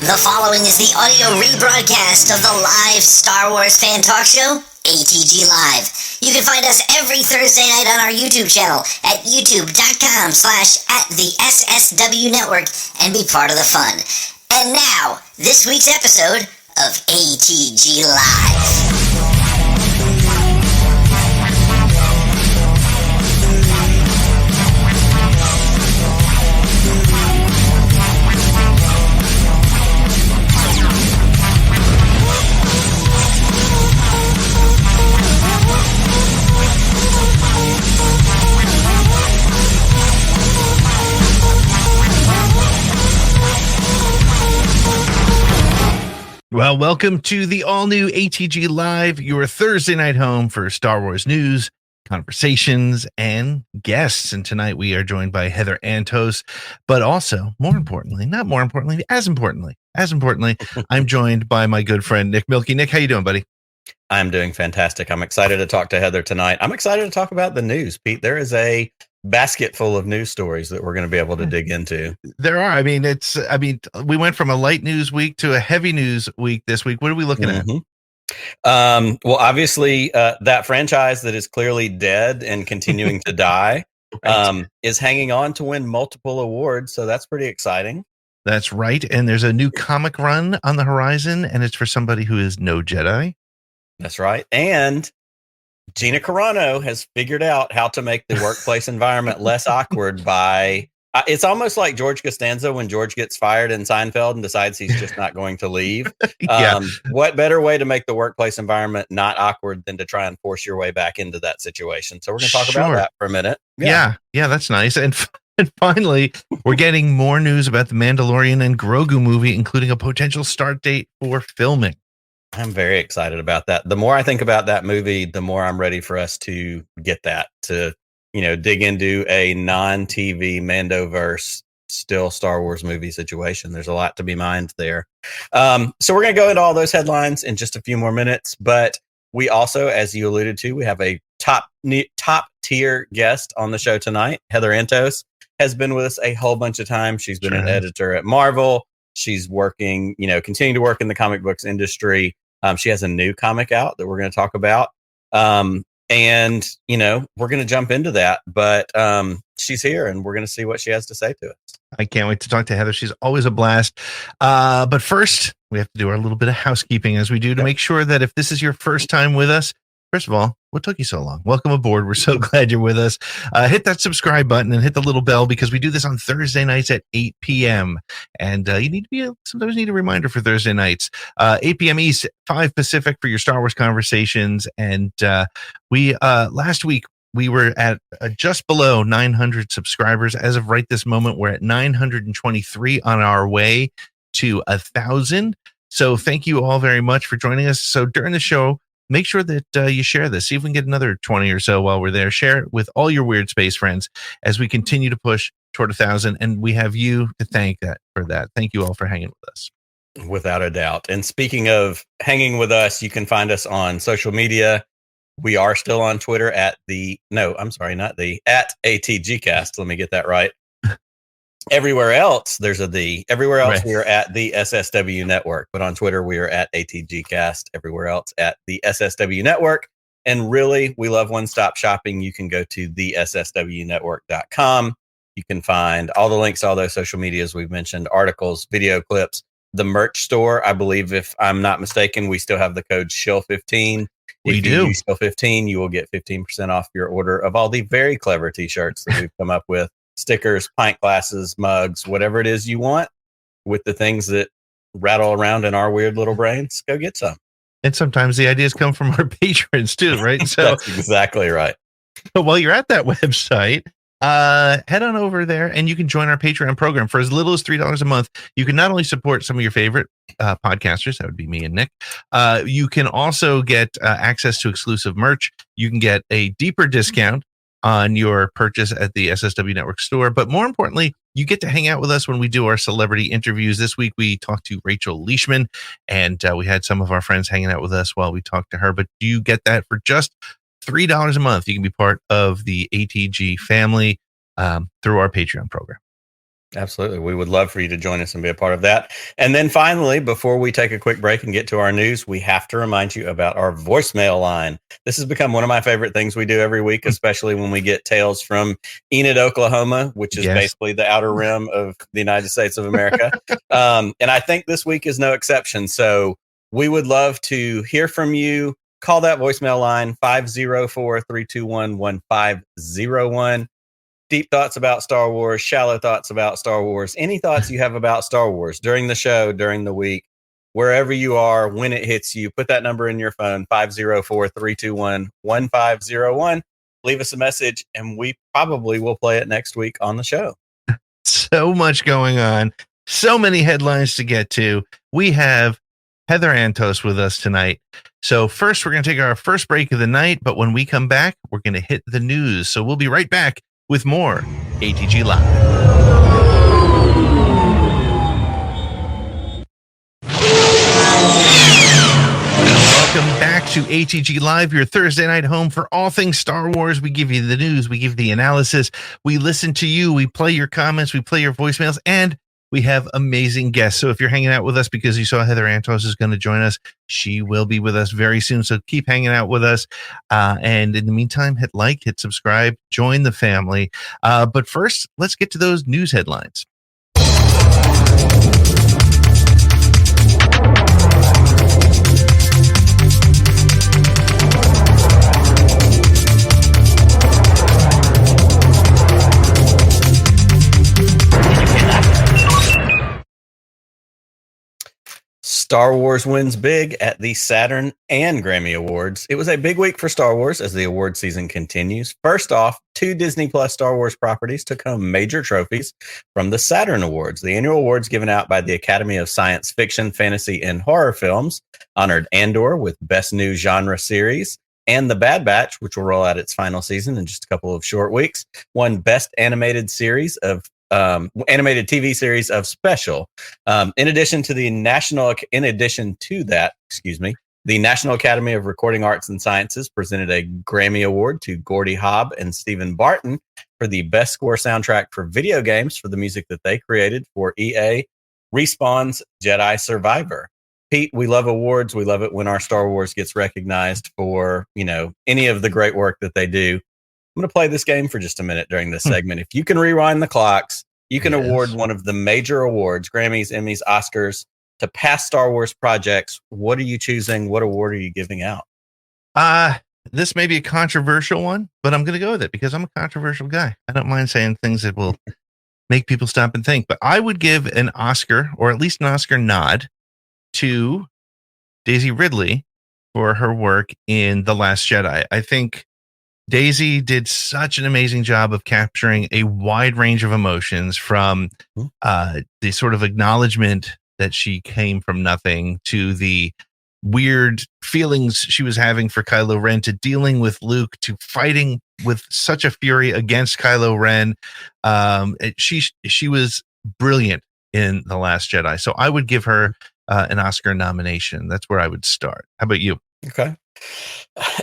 The following is the audio rebroadcast of the live Star Wars fan talk show, ATGLive. You can find us every Thursday night on our YouTube channel at youtube.com/@the SSW Network and be part of the fun. And now, this week's episode of ATGLive. Well, welcome to the all-new ATG Live, your Thursday night home for Star Wars news, conversations, and guests. And tonight we are joined by Heather Antos, but also, as importantly, I'm joined by my good friend, Nick Mielke. Nick, how you doing, buddy? I'm doing fantastic. I'm excited to talk to Heather tonight. I'm excited to talk about the news, Pete. There is a basket full of news stories that we're going to be able to dig into. There are. We went from a light news week to a heavy news week this week. What are we looking at? Well, obviously, that franchise that is clearly dead and continuing to die is hanging on to win multiple awards. So that's pretty exciting. That's right. And there's a new comic run on the horizon, and it's for somebody who is no Jedi. That's right. And Gina Carano has figured out how to make the workplace environment less awkward by it's almost like George Costanza when George gets fired in Seinfeld and decides he's just not going to leave. What better way to make the workplace environment not awkward than to try and force your way back into that situation? So we're going to talk about that for a minute. Yeah, that's nice. And finally, we're getting more news about the Mandalorian and Grogu movie, including a potential start date for filming. I'm very excited about that. The more I think about that movie, the more I'm ready for us to get that, to, dig into a non-TV Mandoverse, still Star Wars movie situation. There's a lot to be mined there. So we're going to go into all those headlines in just a few more minutes. But we also, as you alluded to, we have a top tier guest on the show tonight. Heather Antos has been with us a whole bunch of times. She's been an editor at Marvel. She's working, continuing to work in the comic books industry. She has a new comic out that we're going to talk about. And we're going to jump into that. But she's here and we're going to see what she has to say to us. I can't wait to talk to Heather. She's always a blast. But first, we have to do our little bit of housekeeping as we do to make sure that if this is your first time with us, first of all, what took you so long? Welcome aboard. We're so glad you're with us. Hit that subscribe button and hit the little bell because we do this on Thursday nights at 8 p.m. And sometimes need a reminder for Thursday nights. 8 p.m. East, 5 Pacific for your Star Wars conversations. And we last week, we were at just below 900 subscribers. As of right this moment, we're at 923 on our way to 1,000. So thank you all very much for joining us. So during the show, make sure that you share this. See if we can get another 20 or so while we're there. Share it with all your Weird Space friends as we continue to push toward 1,000. And we have you to thank for that. Thank you all for hanging with us. Without a doubt. And speaking of hanging with us, you can find us on social media. We are still on Twitter at ATGcast. Let me get that right. Everywhere else, there's a the. Everywhere else, we are at the SSW Network. But on Twitter, we are at ATGcast. Everywhere else, at the SSW Network. And really, we love one-stop shopping. You can go to the SSWnetwork.com. You can find all the links to all those social medias we've mentioned, articles, video clips, the merch store. I believe, if I'm not mistaken, we still have the code SHILL15. If you use SHILL15, you will get 15% off your order of all the very clever T-shirts that we've come up with. Stickers, pint glasses, mugs, whatever it is you want with the things that rattle around in our weird little brains, go get some. And sometimes the ideas come from our patrons too, right? So that's exactly right. But while you're at that website, head on over there and you can join our Patreon program for as little as $3 a month. You can not only support some of your favorite podcasters, that would be me and Nick. You can also get access to exclusive merch. You can get a deeper discount on your purchase at the SSW Network store. But more importantly, you get to hang out with us when we do our celebrity interviews. This week, we talked to Rachel Leishman, and we had some of our friends hanging out with us while we talked to her. But you get that for just $3 a month. You can be part of the ATG family through our Patreon program. Absolutely. We would love for you to join us and be a part of that. And then finally, before we take a quick break and get to our news, we have to remind you about our voicemail line. This has become one of my favorite things we do every week, especially when we get tales from Enid, Oklahoma, which is basically the outer rim of the United States of America. And I think this week is no exception. So we would love to hear from you. Call that voicemail line 504-321-1501. Deep thoughts about Star Wars, shallow thoughts about Star Wars, any thoughts you have about Star Wars during the show, during the week, wherever you are, when it hits you, put that number in your phone, 504-321-1501. Leave us a message, and we probably will play it next week on the show. So much going on. So many headlines to get to. We have Heather Antos with us tonight. So first, we're going to take our first break of the night, but when we come back, we're going to hit the news. So we'll be right back with more ATG Live. Welcome back to ATG Live, your Thursday night home for all things Star Wars. We give you the news, we give the analysis, we listen to you, we play your comments, we play your voicemails, and we have amazing guests. So if you're hanging out with us because you saw Heather Antos is going to join us, she will be with us very soon. So keep hanging out with us. And in the meantime, hit like, hit subscribe, join the family. But first, let's get to those news headlines. Star Wars wins big at the Saturn and Grammy Awards. It was a big week for Star Wars as the award season continues. First off, 2 Disney Plus Star Wars properties took home major trophies from the Saturn Awards. The annual awards given out by the Academy of Science Fiction, Fantasy, and Horror Films honored Andor with Best New Genre Series, and The Bad Batch, which will roll out its final season in just a couple of short weeks, won Best Animated TV series of special. In addition to the National Academy of Recording Arts and Sciences presented a Grammy Award to Gordy Hobb and Stephen Barton for the best score soundtrack for video games for the music that they created for EA Respawn's Jedi Survivor. Pete, we love awards. We love it when our Star Wars gets recognized for, any of the great work that they do. I'm going to play this game for just a minute during this segment. If you can rewind the clocks, you can award one of the major awards, Grammys, Emmys, Oscars, to past Star Wars projects. What are you choosing? What award are you giving out? This may be a controversial one, but I'm going to go with it because I'm a controversial guy. I don't mind saying things that will make people stop and think, but I would give an Oscar, or at least an Oscar nod, to Daisy Ridley for her work in The Last Jedi. I think Daisy did such an amazing job of capturing a wide range of emotions, from the sort of acknowledgement that she came from nothing to the weird feelings she was having for Kylo Ren, to dealing with Luke, to fighting with such a fury against Kylo Ren. She was brilliant in The Last Jedi. So I would give her an Oscar nomination. That's where I would start. How about you? Okay.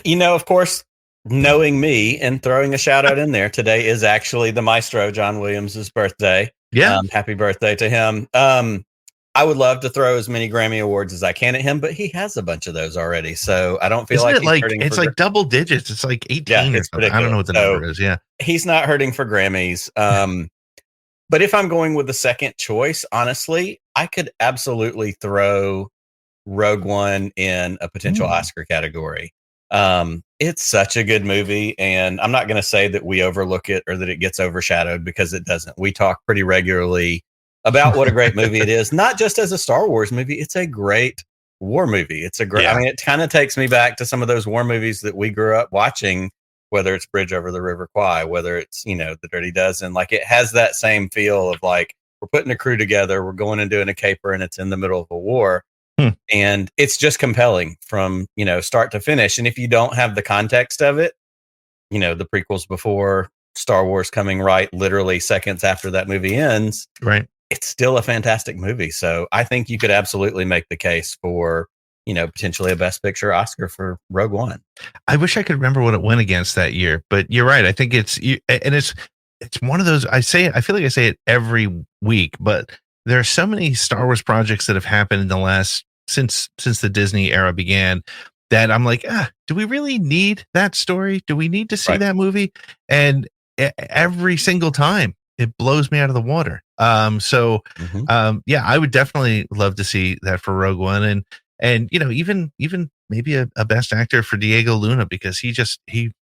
Of course, knowing me and throwing a shout out in there, today is actually the maestro, John Williams' birthday. Yeah. Happy birthday to him. I would love to throw as many Grammy Awards as I can at him, but he has a bunch of those already. So I don't feel Isn't like it's like double digits. It's like 18 or something. I don't know what the number is. Yeah. He's not hurting for Grammys. But if I'm going with the second choice, honestly, I could absolutely throw Rogue One in a potential Oscar category. It's such a good movie, and I'm not going to say that we overlook it or that it gets overshadowed, because it doesn't. We talk pretty regularly about what a great movie it is, not just as a Star Wars movie. It's a great war movie. It's a great, it kind of takes me back to some of those war movies that we grew up watching, whether it's Bridge Over the River Kwai, whether it's, The Dirty Dozen. Like, it has that same feel of like, we're putting a crew together, we're going and doing a caper, and it's in the middle of a war. And it's just compelling from, start to finish. And if you don't have the context of it, the prequels before Star Wars coming right literally seconds after that movie ends, right, it's still a fantastic movie. So I think you could absolutely make the case for, potentially a Best Picture Oscar for Rogue One. I wish I could remember what it went against that year, but you're right. I think it's it's one of those, I feel like I say it every week, but there are so many Star Wars projects that have happened in the last, since the Disney era began, that I'm like, do we really need that story? Do we need to see Right. that movie? And every single time it blows me out of the water. Yeah, I would definitely love to see that for Rogue One, and even maybe a best actor for Diego Luna, because he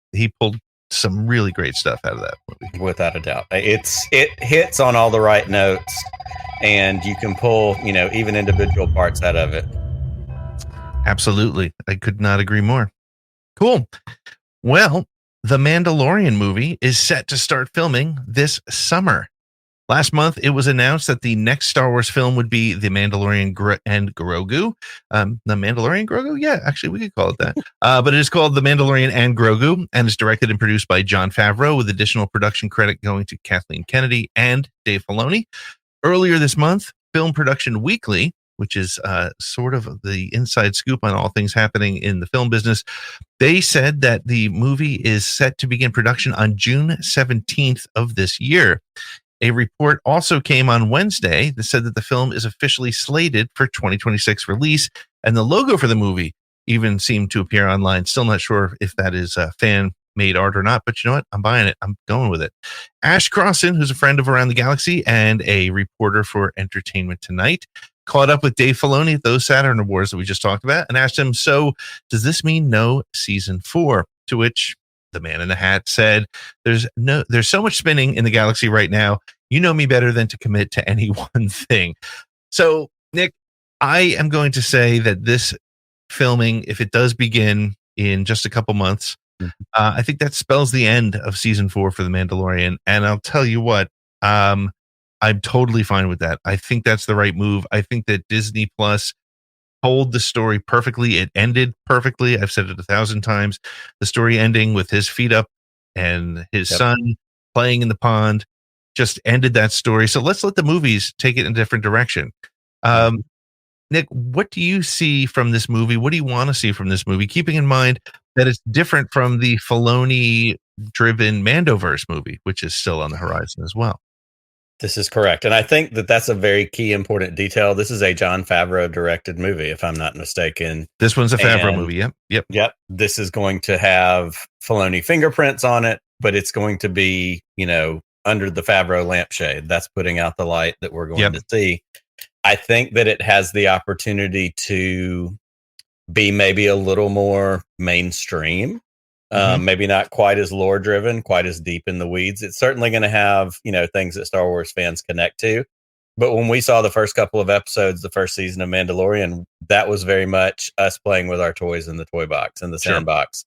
pulled some really great stuff out of that movie. Without a doubt. It hits on all the right notes, and you can pull, even individual parts out of it. Absolutely. I could not agree more. Cool. Well, the Mandalorian movie is set to start filming this summer. Last month, it was announced that the next Star Wars film would be The Mandalorian and Grogu. The Mandalorian Grogu? Yeah, actually, we could call it that. But it is called The Mandalorian and Grogu, and is directed and produced by Jon Favreau, with additional production credit going to Kathleen Kennedy and Dave Filoni. Earlier this month, Film Production Weekly, which is sort of the inside scoop on all things happening in the film business, they said that the movie is set to begin production on June 17th of this year. A report also came on Wednesday that said that the film is officially slated for 2026 release, and the logo for the movie even seemed to appear online. Still not sure if that is fan-made art or not, but you know what? I'm buying it. I'm going with it. Ash Crossan, who's a friend of Around the Galaxy and a reporter for Entertainment Tonight, caught up with Dave Filoni at those Saturn Awards that we just talked about and asked him, so does this mean no season 4? To which the man in the hat said, there's so much spinning in the galaxy right now. You know me better than to commit to any one thing. So, Nick, I am going to say that this filming, if it does begin in just a couple months, I think that spells the end of season 4 for The Mandalorian. And I'll tell you what, I'm totally fine with that. I think that's the right move. I think that Disney Plus told the story perfectly. It ended perfectly. I've said it 1,000 times. The story ending with his feet up and his son playing in the pond just ended that story. So let's let the movies take it in a different direction. Nick, what do you see from this movie? What do you want to see from this movie? Keeping in mind that it's different from the Filoni-driven Mandoverse movie, which is still on the horizon as well. This is correct. And I think that that's a very key important detail. This is a Jon Favreau directed movie, if I'm not mistaken. This one's a Favreau movie. Yep. This is going to have Filoni fingerprints on it, but it's going to be, under the Favreau lampshade. That's putting out the light that we're going to see. I think that it has the opportunity to be maybe a little more mainstream. Maybe not quite as lore driven, quite as deep in the weeds. It's certainly going to have, things that Star Wars fans connect to. But when we saw the first couple of episodes, the first season of Mandalorian, that was very much us playing with our toys in the toy box, in the sandbox.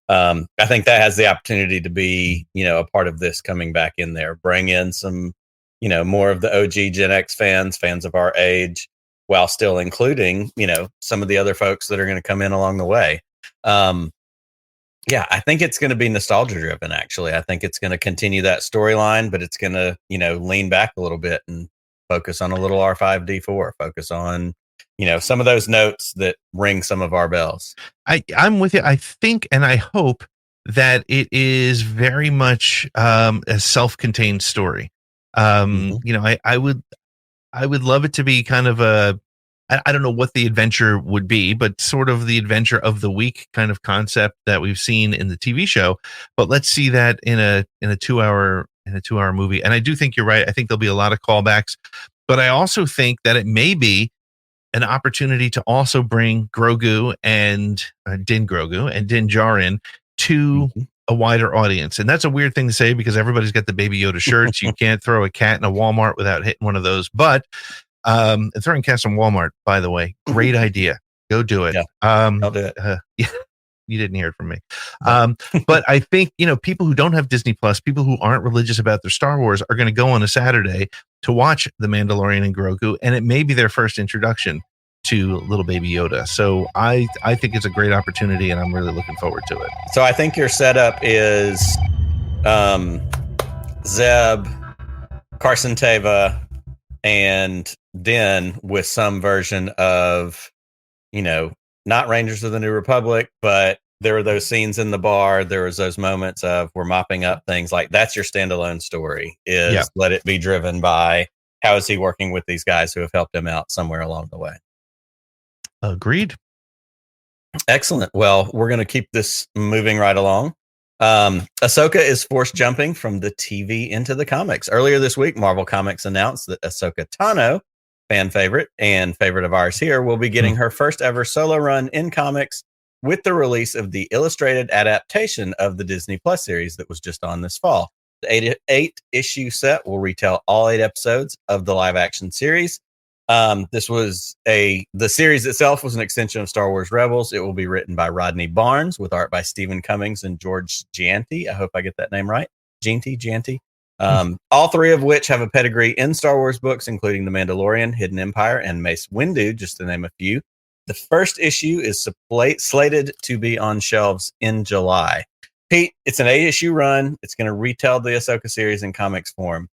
I think that has the opportunity to be, a part of this coming back in there, bring in some, more of the OG Gen X fans of our age, while still including, some of the other folks that are going to come in along the way. I think it's going to be nostalgia driven, actually. I think it's going to continue that storyline, but it's going to, lean back a little bit and focus on a little R5D4, focus on, some of those notes that ring some of our bells. I'm with you. I think, and I hope that it is very much a self-contained story. I would love it to be kind of I don't know what the adventure would be, but sort of the adventure of the week kind of concept that we've seen in the TV show. But let's see that in a 2-hour movie. And I do think you're right. I think there'll be a lot of callbacks, but I also think that it may be an opportunity to also bring Grogu and Din Grogu and Din Djarin to a wider audience. And that's a weird thing to say because everybody's got the Baby Yoda shirts. You can't throw a cat in a Walmart without hitting one of those. But throwing cats in Walmart, by the way, great idea. Go do it. I'll do it. You didn't hear it from me. But I think, people who don't have Disney Plus, people who aren't religious about their Star Wars are going to go on a Saturday to watch The Mandalorian and Grogu, and it may be their first introduction to little Baby Yoda. So I think it's a great opportunity, and I'm really looking forward to it. So I think your setup is Zeb, Carson Teva, and Din with some version of, not Rangers of the New Republic, but there were those scenes in the bar. There was those moments of we're mopping up things. Like that's your standalone story is let it be driven by how is he working with these guys who have helped him out somewhere along the way. Agreed. Excellent. Well, we're going to keep this moving right along. Ahsoka is force jumping from the TV into the comics. Earlier this week, Marvel Comics announced that Ahsoka Tano, fan favorite and favorite of ours here, will be getting her first ever solo run in comics with the release of the illustrated adaptation of the Disney Plus series that was just on this fall. The 8-issue set will retell all 8 episodes of the live action series. This was the series itself was an extension of Star Wars Rebels. It will be written by Rodney Barnes with art by Stephen Cummings and George Gianti. I hope I get that name right. Gianti. All 3 of which have a pedigree in Star Wars books, including The Mandalorian, Hidden Empire, and Mace Windu, just to name a few. The first issue is slated to be on shelves in July. Pete, it's an 8-issue run. It's going to retell the Ahsoka series in comics form.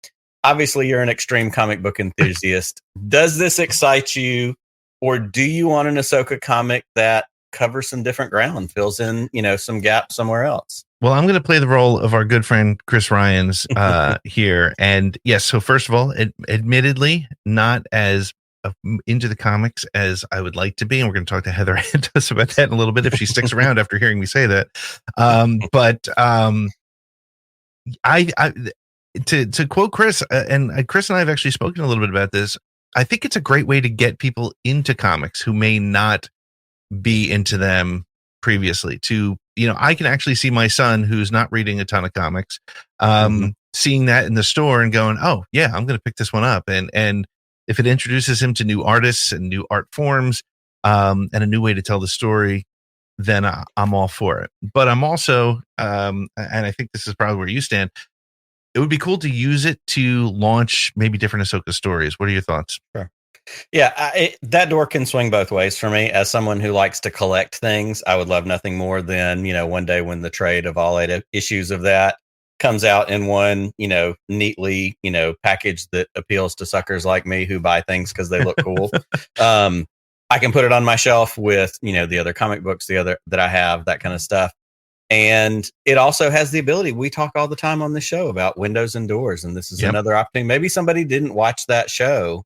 Obviously, you're an extreme comic book enthusiast. Does this excite you, or do you want an Ahsoka comic that covers some different ground, fills in, some gaps somewhere else? Well, I'm going to play the role of our good friend Chris Ryans here. And yes, so first of all, admittedly, not as into the comics as I would like to be. And we're going to talk to Heather Antos about that in a little bit if she sticks around after hearing me say that. To quote Chris, and Chris and I have actually spoken a little bit about this. I think it's a great way to get people into comics who may not be into them previously. I can actually see my son, who's not reading a ton of comics, seeing that in the store and going, "Oh yeah, I'm going to pick this one up." And if it introduces him to new artists and new art forms, and a new way to tell the story, then I'm all for it. But I'm also, and I think this is probably where you stand, it would be cool to use it to launch maybe different Ahsoka stories. What are your thoughts? Sure. Yeah, that door can swing both ways for me. As someone who likes to collect things, I would love nothing more than, one day when the trade of all 8 issues of that comes out in one, neatly, package that appeals to suckers like me who buy things because they look cool. I can put it on my shelf with, the other comic books, that I have, that kind of stuff. And it also has the ability, we talk all the time on the show about windows and doors. And this is another opportunity. Maybe somebody didn't watch that show,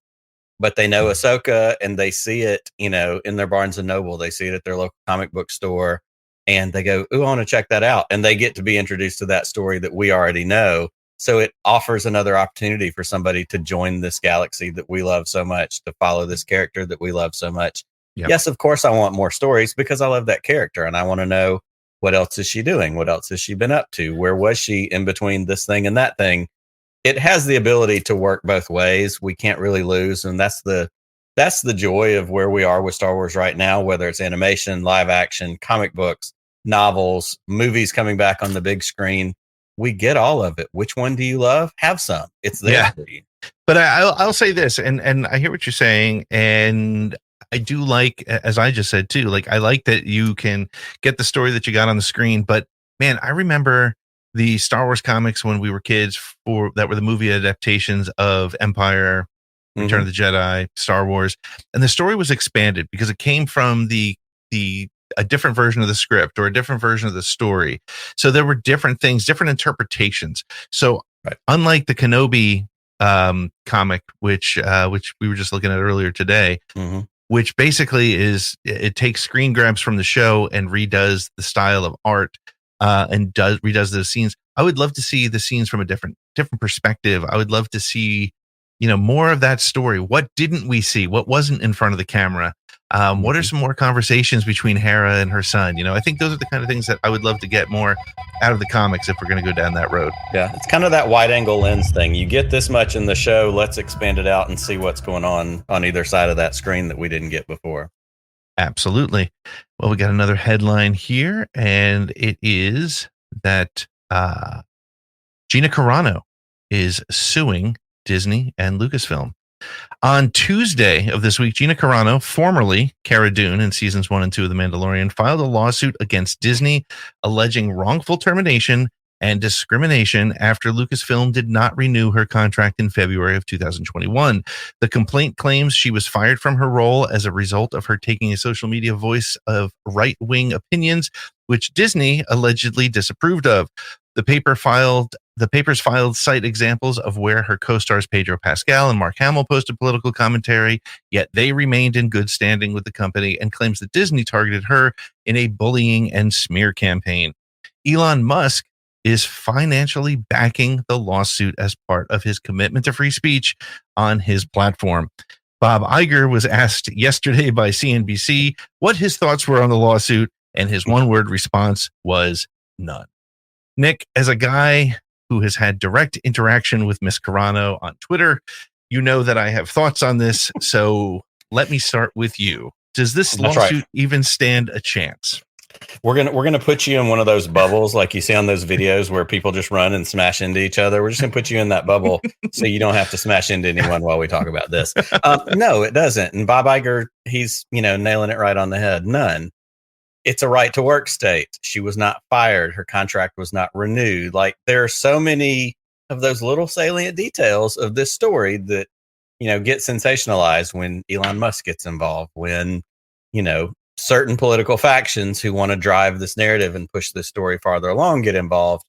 but they know Ahsoka and they see it, in their Barnes and Noble. They see it at their local comic book store and they go, "Ooh, I want to check that out." And they get to be introduced to that story that we already know. So it offers another opportunity for somebody to join this galaxy that we love so much, to follow this character that we love so much. Yep. Yes, of course, I want more stories because I love that character and I want to know, what else is she doing? What else has she been up to? Where was she in between this thing and that thing? It has the ability to work both ways. We can't really lose. And that's the joy of where we are with Star Wars right now, whether it's animation, live action, comic books, novels, movies coming back on the big screen. We get all of it. Which one do you love? Have some. It's there for you. But I'll say this, and I hear what you're saying, and I do like, as I just said too, I like that you can get the story that you got on the screen. But man, I remember the Star Wars comics when we were kids that were the movie adaptations of Empire, Return of the Jedi, Star Wars, and the story was expanded because it came from a different version of the script or a different version of the story. So there were different things, different interpretations. So unlike the Kenobi comic, which we were just looking at earlier today, which basically it takes screen grabs from the show and redoes the style of art and redoes those scenes. I would love to see the scenes from a different perspective. I would love to see, more of that story. What didn't we see? What wasn't in front of the camera? What are some more conversations between Hera and her son? I think those are the kind of things that I would love to get more out of the comics if we're going to go down that road. Yeah, it's kind of that wide angle lens thing. You get this much in the show, let's expand it out and see what's going on either side of that screen that we didn't get before. Absolutely. Well, we got another headline here, and it is that Gina Carano is suing Disney and Lucasfilm. On Tuesday of this week, Gina Carano, formerly Cara Dune in seasons 1 and 2 of The Mandalorian, filed a lawsuit against Disney alleging wrongful termination and discrimination after Lucasfilm did not renew her contract in February of 2021. The complaint claims she was fired from her role as a result of her taking a social media voice of right-wing opinions, which Disney allegedly disapproved of. The papers filed cite examples of where her co-stars Pedro Pascal and Mark Hamill posted political commentary, yet they remained in good standing with the company, and claims that Disney targeted her in a bullying and smear campaign. Elon Musk is financially backing the lawsuit as part of his commitment to free speech on his platform. Bob Iger was asked yesterday by CNBC what his thoughts were on the lawsuit, and his one-word response was none. Nick, as a guy who has had direct interaction with Miss Carano on Twitter, you know that I have thoughts on this, so let me start with you. Does this lawsuit even stand a chance? We're gonna put you in one of those bubbles like you see on those videos where people just run and smash into each other. We're just gonna put you in that bubble so you don't have to smash into anyone while we talk about this. No, it doesn't. And Bob Iger, he's nailing it right on the head. None. It's a right to work state. She was not fired. Her contract was not renewed. Like, there are so many of those little salient details of this story that, get sensationalized when Elon Musk gets involved, when, certain political factions who want to drive this narrative and push this story farther along get involved.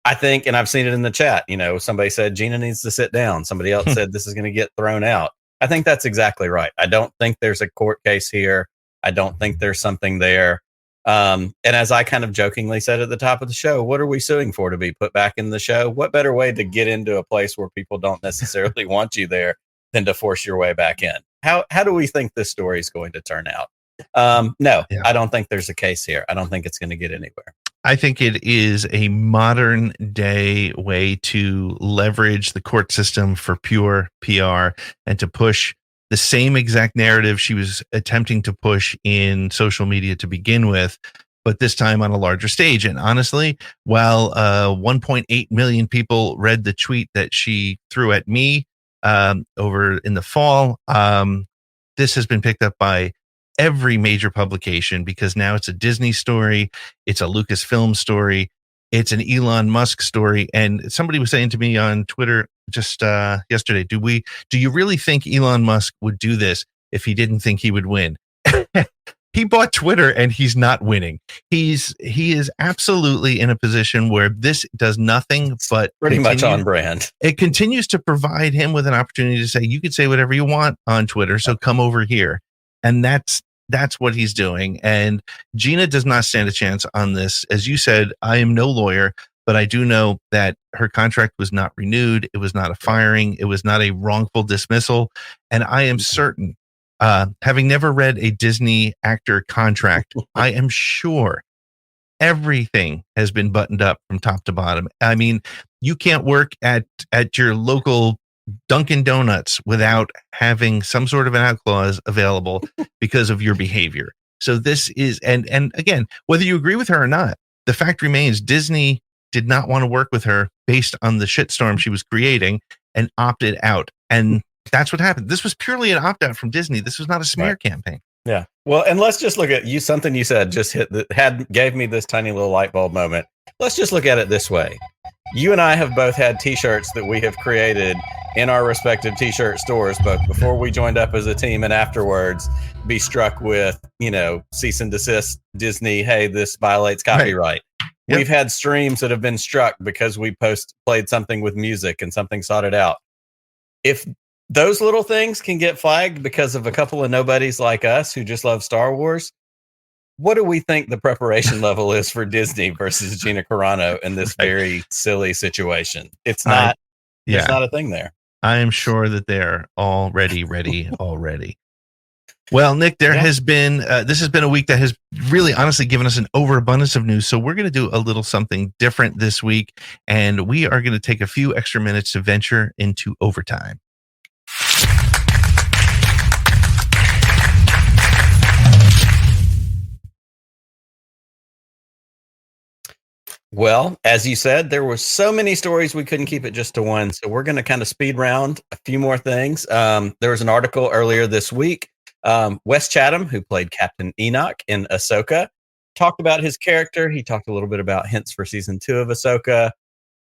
I think, and I've seen it in the chat, somebody said Gina needs to sit down. Somebody else said this is going to get thrown out. I think that's exactly right. I don't think there's a court case here. I don't think there's something there. And as I kind of jokingly said at the top of the show, what are we suing for? To be put back in the show? What better way to get into a place where people don't necessarily want you there than to force your way back in? How do we think this story is going to turn out? I don't think there's a case here. I don't think it's going to get anywhere. I think it is a modern day way to leverage the court system for pure PR and to push the same exact narrative she was attempting to push in social media to begin with, but this time on a larger stage. And honestly, while 1.8 million people read the tweet that she threw at me over in the fall, this has been picked up by every major publication because now it's a Disney story, it's a Lucasfilm story, it's an Elon Musk story. And somebody was saying to me on Twitter just yesterday, do you really think Elon Musk would do this if he didn't think he would win? He bought Twitter and he's not winning. He is absolutely in a position where this does nothing but pretty much on brand. It continues to provide him with an opportunity to say, you can say whatever you want on Twitter, so come over here. And that's what he's doing. And Gina does not stand a chance on this. As you said, I am no lawyer, but I do know that her contract was not renewed. It was not a firing. It was not a wrongful dismissal. And I am certain, having never read a Disney actor contract, I am sure everything has been buttoned up from top to bottom. I mean, you can't work at your local Dunkin' Donuts without having some sort of an out clause available because of your behavior. So this is, and again, whether you agree with her or not, the fact remains Disney did not want to work with her based on the shitstorm she was creating and opted out. And that's what happened. This was purely an opt out from Disney. This was not a smear campaign. Yeah. Well, and let's just look at something you said just gave me this tiny little light bulb moment. Let's just look at it this way. You and I have both had t-shirts that we have created in our respective t-shirt stores, both before we joined up as a team and afterwards be struck with, cease and desist Disney. Hey, this violates copyright. Right. Yep. We've had streams that have been struck because we played something with music and something sorted out. If those little things can get flagged because of a couple of nobodies like us who just love Star Wars, what do we think the preparation level is for Disney versus Gina Carano in this very silly situation? It's not. There's not a thing there. I am sure that they're already ready already. Well, Nick, has been this has been a week that has really honestly given us an overabundance of news. So we're going to do a little something different this week, and we are going to take a few extra minutes to venture into overtime. Well, as you said, there were so many stories we couldn't keep it just to one. So we're going to kind of speed round a few more things. There was an article earlier this week. Wes Chatham, who played Captain Enoch in Ahsoka, talked about his character. He talked a little bit about hints for season 2 of Ahsoka.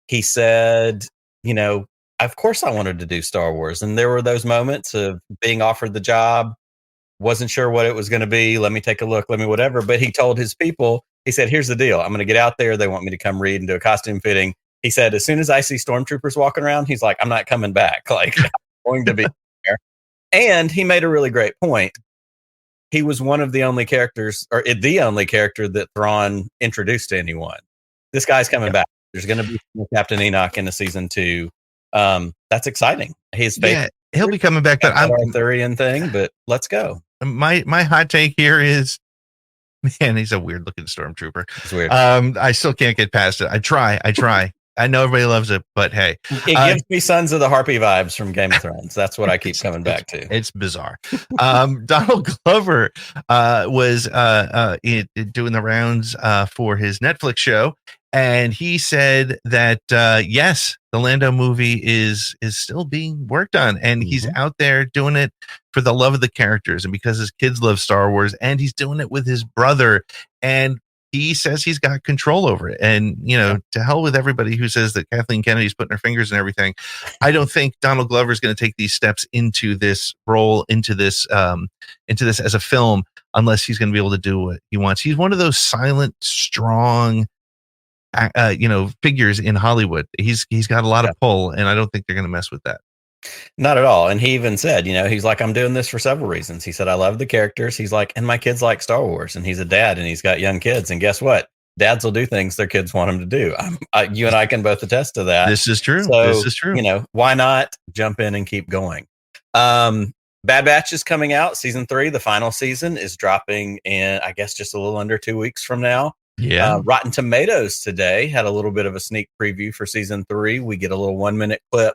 He said, you know, of course I wanted to do Star Wars. And there were those moments of being offered the job, wasn't sure what it was going to be. Let me take a look, let me whatever. But he told his people, he said, here's the deal. I'm going to get out there. They want me to come read and do a costume fitting. He said, as soon as I see stormtroopers walking around, he's like, I'm not coming back. Like, I'm going to be there. And he made a really great point. He was one of the only characters, or the only character that Thrawn introduced to anyone. This guy's coming back. There's going to be Captain Enoch in the season 2. That's exciting. He'll be coming back. But I'm Arthurian thing. But let's go. My hot take here is, man, he's a weird looking stormtrooper. It's weird. I still can't get past it. I try. I know everybody loves it, but hey, it gives me Sons of the Harpy vibes from Game of Thrones. That's what I keep coming back to. It's bizarre. Donald Glover was doing the rounds for his Netflix show, and he said that yes, the Lando movie is still being worked on, and he's out there doing it for the love of the characters and because his kids love Star Wars, and he's doing it with his brother, and he says he's got control over it. And, you know, to hell with everybody who says that Kathleen Kennedy's putting her fingers in everything. I don't think Donald Glover is going to take these steps into this role, into this as a film, unless he's going to be able to do what he wants. He's one of those silent, strong, figures in Hollywood. He's got a lot of pull, and I don't think they're going to mess with that. Not at all. And he even said, he's like, I'm doing this for several reasons. He said, I love the characters. He's like, and my kids like Star Wars, and he's a dad and he's got young kids. And guess what? Dads will do things their kids want them to do. You and I can both attest to that. This is true. So, this is true. Why not jump in and keep going? Bad Batch is coming out. Season 3, the final season, is dropping in, I guess, just a little under 2 weeks from now. Yeah. Rotten Tomatoes today had a little bit of a sneak preview for season 3. We get a little 1-minute clip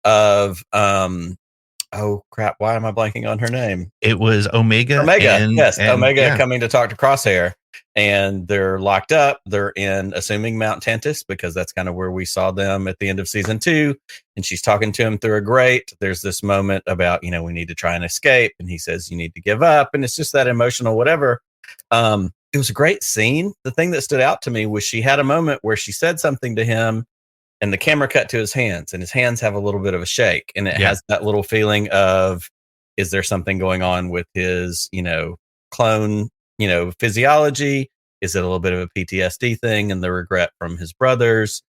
of oh crap, why am I blanking on her name? It was Omega. Omega coming to talk to Crosshair, and they're locked up. They're in, assuming, Mount Tantus, because that's kind of where we saw them at the end of season 2. And she's talking to him through a grate. There's this moment about, we need to try and escape, and he says, you need to give up, and it's just that emotional whatever. It was a great scene. The thing that stood out to me was she had a moment where she said something to him, and the camera cut to his hands, and his hands have a little bit of a shake, and it has that little feeling of, is there something going on with his, clone, physiology? Is it a little bit of a PTSD thing and the regret from his brothers?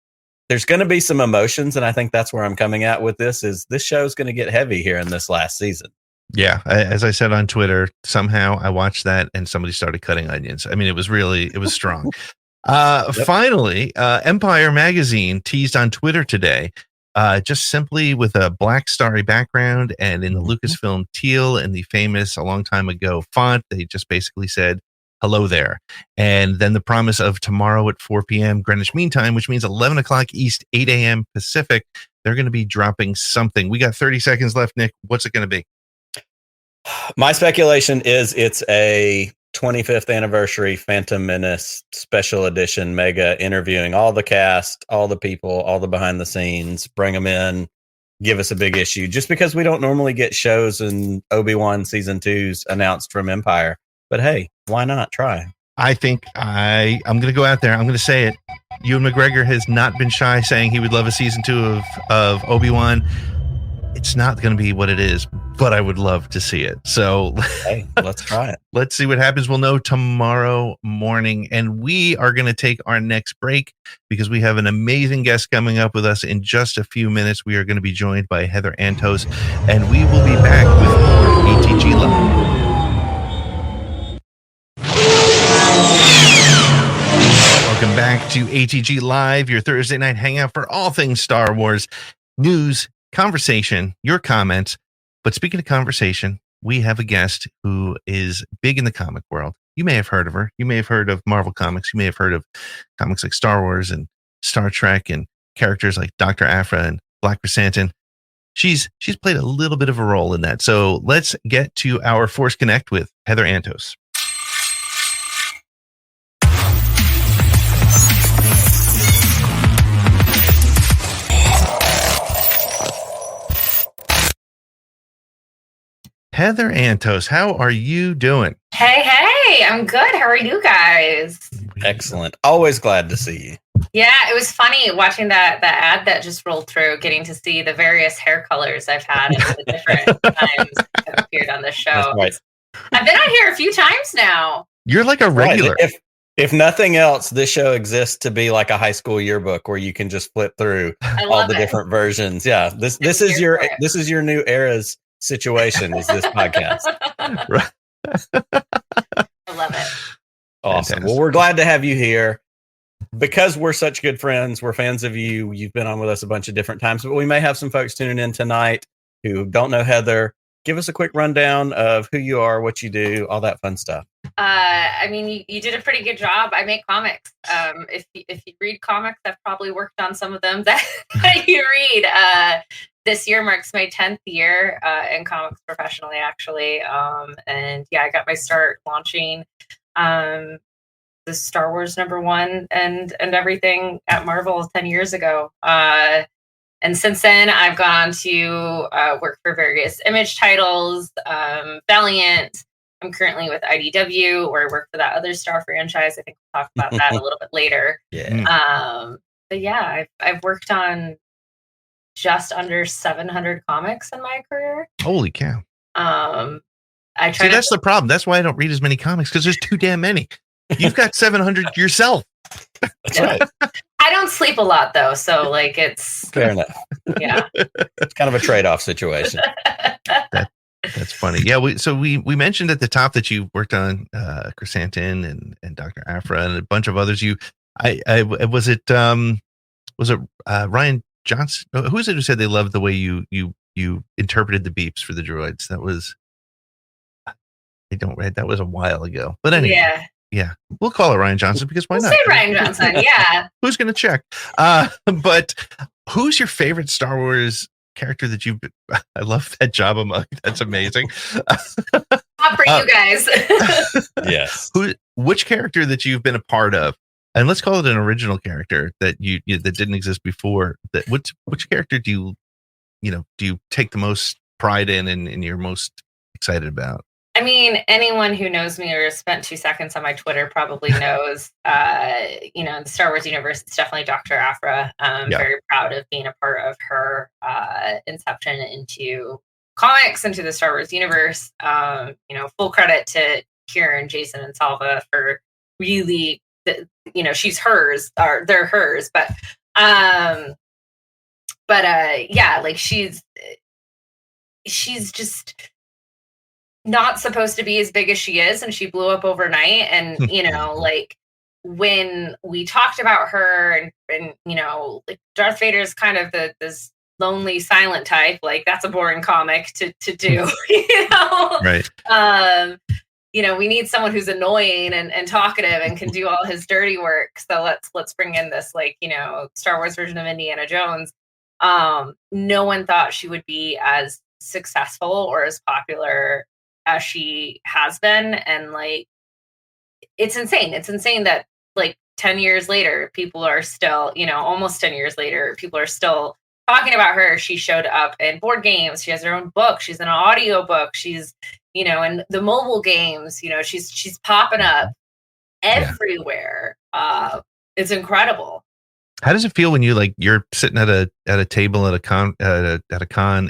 There's going to be some emotions, and I think that's where I'm coming at with this, is this show's going to get heavy here in this last season. Yeah. As I said on Twitter, somehow I watched that and somebody started cutting onions. I mean, it was strong. Finally, Empire Magazine teased on Twitter today, just simply with a black starry background and in the Lucasfilm teal and the famous a long time ago font. They just basically said, hello there. And then the promise of tomorrow at 4 p.m. Greenwich Mean Time, which means 11 o'clock East, 8 a.m. Pacific. They're going to be dropping something. We got 30 seconds left, Nick. What's it going to be? My speculation is it's a 25th anniversary Phantom Menace special edition mega, interviewing all the cast, all the people, all the behind the scenes, bring them in, give us a big issue, just because we don't normally get shows in Obi-Wan season 2s announced from Empire. But hey, why not try? I think I'm going to go out there. I'm going to say it. Ewan McGregor has not been shy saying he would love a season 2 of Obi-Wan. It's not going to be what it is, but I would love to see it. So hey, let's try it. Let's see what happens. We'll know tomorrow morning. And we are going to take our next break because we have an amazing guest coming up with us in just a few minutes. We are going to be joined by Heather Antos, and we will be back with more ATGLive. Welcome back to ATGLive, your Thursday night hangout for all things Star Wars news, conversation, your comments. But speaking of conversation, we have a guest who is big in the comic world. You may have heard of her. You may have heard of Marvel Comics. You may have heard of comics like Star Wars and Star Trek and characters like Dr. Aphra and Black Chrysanthemum. She's played a little bit of a role in that. So let's get to our Force Connect with Heather Antos. Heather Antos, how are you doing? Hey, I'm good. How are you guys? Excellent. Always glad to see you. Yeah, it was funny watching that ad that just rolled through, getting to see the various hair colors I've had and the different times I've appeared on this show. Right. I've been on here a few times now. You're like a regular. Right. If nothing else, this show exists to be like a high school yearbook where you can just flip through all the different versions. Yeah, this is your new era's situation. Is this podcast? Right. I love it. Awesome. Fantastic. Well, we're glad to have you here. Because we're such good friends, we're fans of you. You've been on with us a bunch of different times, but we may have some folks tuning in tonight who don't know Heather. Give us a quick rundown of who you are, what you do, all that fun stuff. I mean, you did a pretty good job. I make comics. If you read comics, I've probably worked on some of them that you read. This year marks my 10th year in comics professionally, actually. And yeah, I got my start launching the Star Wars #1 and everything at Marvel 10 years ago. And since then, I've gone on to work for various Image titles, Valiant. I'm currently with IDW, where I work for that other Star franchise. I think we'll talk about that a little bit later. Yeah. But yeah, I've worked on just under 700 comics in my career. Holy cow. That's the problem. That's why I don't read as many comics, because there's too damn many. You've got 700 yourself. That's right. I don't sleep a lot, though, so like it's fair enough. Yeah, it's kind of a trade-off situation. That's funny. Yeah, we mentioned at the top that you worked on Chrysanthemum and Dr. Aphra and a bunch of others. Was it Ryan Johnson? Who is it who said they loved the way you interpreted the beeps for the droids? That was that was a while ago. But anyway. Yeah, we'll call it Ryan Johnson because why not? Say Ryan Johnson, yeah. Who's going to check? But who's your favorite Star Wars character that you've? I love that Jabba mug. That's amazing. Not for you guys. Yes. Which character that you've been a part of? And let's call it an original character that you that didn't exist before. That which character do you take the most pride in and you're most excited about? I mean, anyone who knows me or has spent 2 seconds on my Twitter probably knows, in the Star Wars universe, it's definitely Dr. Aphra. Very proud of being a part of her inception into comics, into the Star Wars universe. Full credit to Kieran, Jason, and Salva for really, she's hers, or they're hers. But she's just not supposed to be as big as she is, and she blew up overnight. And when we talked about her and like Darth Vader is kind of this lonely silent type, like that's a boring comic to do. Right. We need someone who's annoying and talkative and can do all his dirty work, so let's bring in this Star Wars version of Indiana Jones. No one thought she would be as successful or as popular as she has been, and it's insane that 10 years later people are still, almost 10 years later people are still talking about her. She showed up in board games, she has her own book, she's in an audio book, she's in the mobile games, she's popping up everywhere. It's incredible. How does it feel when you're sitting at a table at a con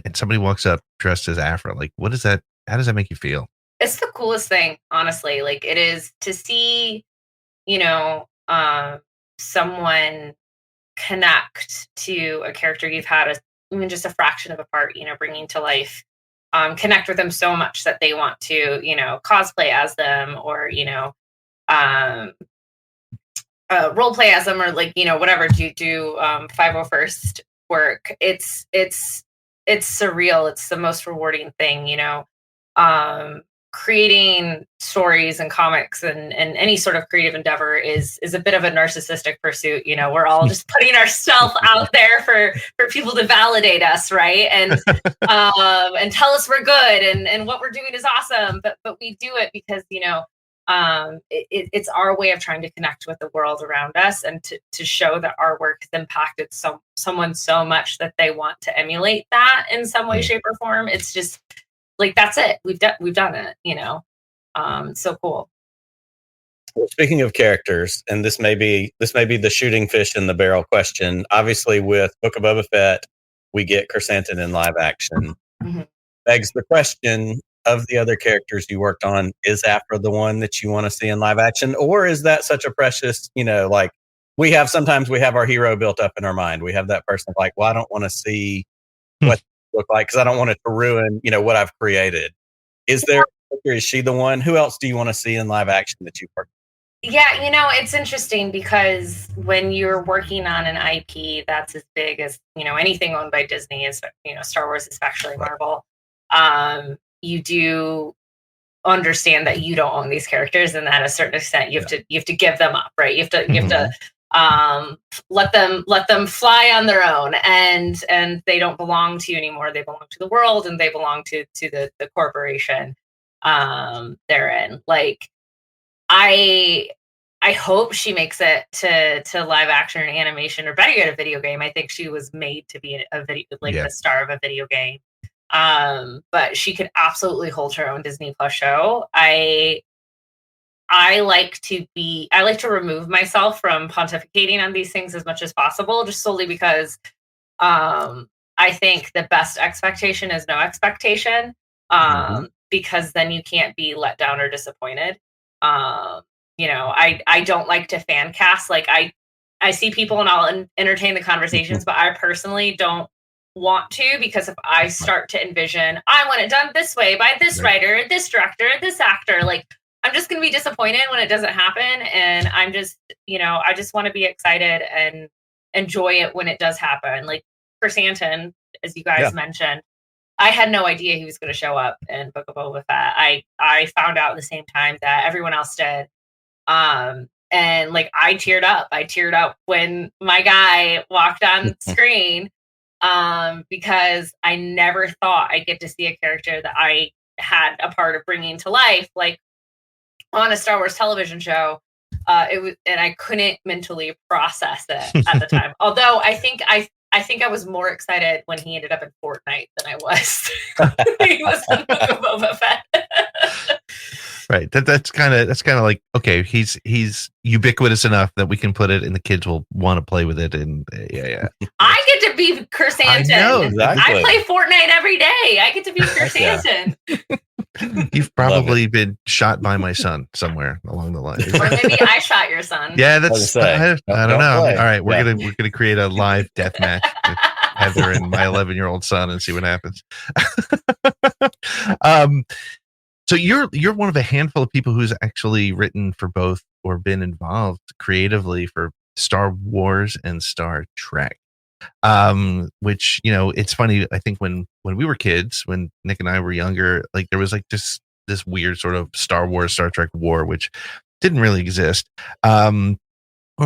and somebody walks up dressed as Aphra? What is that? How does that make you feel? It's the coolest thing, honestly. It is to see, someone connect to a character you've had even just a fraction of a part, bringing to life, connect with them so much that they want to, cosplay as them, or, role play as them, or whatever, do 501st work. It's surreal. It's the most rewarding thing, creating stories and comics and any sort of creative endeavor is a bit of a narcissistic pursuit. We're all just putting ourselves out there for people to validate us, right? And tell us we're good and what we're doing is awesome. But we do it because, it's our way of trying to connect with the world around us, and to show that our work has impacted someone so much that they want to emulate that in some way, shape, or form. It's just that's it. We've done it. So cool. Well, speaking of characters, and this may be the shooting fish in the barrel question. Obviously, with Book of Boba Fett, we get Chrysanthemum in live action. Mm-hmm. Begs the question of the other characters you worked on, is Afra the one that you want to see in live action, or is that such a precious, like sometimes we have our hero built up in our mind. We have that person like, well, I don't want to see what they look like because I don't want it to ruin, what I've created. Is she the one? Who else do you want to see in live action that you worked? Yeah, it's interesting because when you're working on an IP that's as big as, anything owned by Disney is, Star Wars, especially Marvel, you do understand that you don't own these characters, and that at a certain extent you have to give them up, right? You have to let them fly on their own, and they don't belong to you anymore. They belong to the world, and they belong to the corporation they're in. Like, I hope she makes it to live action and animation, or better yet, a video game. I think she was made to be the star of a video game. But she could absolutely hold her own Disney Plus show. I like to remove myself from pontificating on these things as much as possible, just solely because I think the best expectation is no expectation. Because then you can't be let down or disappointed. I don't like to fan cast. Like, I see people and I'll entertain the conversations, but I personally don't want to, because if I start to envision, I want it done this way by this writer, this director, this actor, like, I'm just going to be disappointed when it doesn't happen. And I'm just, I just want to be excited and enjoy it when it does happen. Like Chrysanthemum, as you guys mentioned, I had no idea he was going to show up in Book of Boba Fett. I found out at the same time that everyone else did. And like, I teared up when my guy walked on screen, because I never thought I'd get to see a character that I had a part of bringing to life, like on a Star Wars television show. It was, and I couldn't mentally process it at the time. Although I think I was more excited when he ended up in Fortnite than I was when he was in Book of Boba Fett. Right. That's kind of like, okay, he's ubiquitous enough that we can put it and the kids will want to play with it. And I get to be Chrysanthemum. I know, exactly. I play Fortnite every day. I get to be Chrysanthemum. You've probably been shot by my son somewhere along the line. Or maybe I shot your son. Yeah, that's I don't know. Play. All right, we're gonna create a live death match with Heather and my 11-year-old son and see what happens. So you're one of a handful of people who's actually written for both or been involved creatively for Star Wars and Star Trek. Which, it's funny. I think when we were kids, when Nick and I were younger, like there was like this weird sort of Star Wars, Star Trek war, which didn't really exist. Or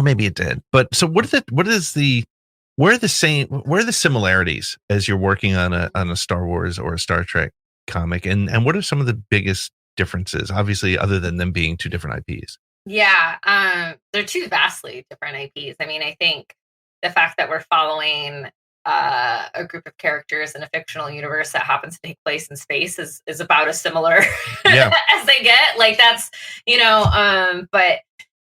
maybe it did. But so where are the similarities as you're working on a Star Wars or a Star Trek comic, and what are some of the biggest differences, obviously, other than them being two different IPs? Yeah, they're two vastly different IPs. I mean, I think the fact that we're following a group of characters in a fictional universe that happens to take place in space is about as similar as they get. Like, that's, but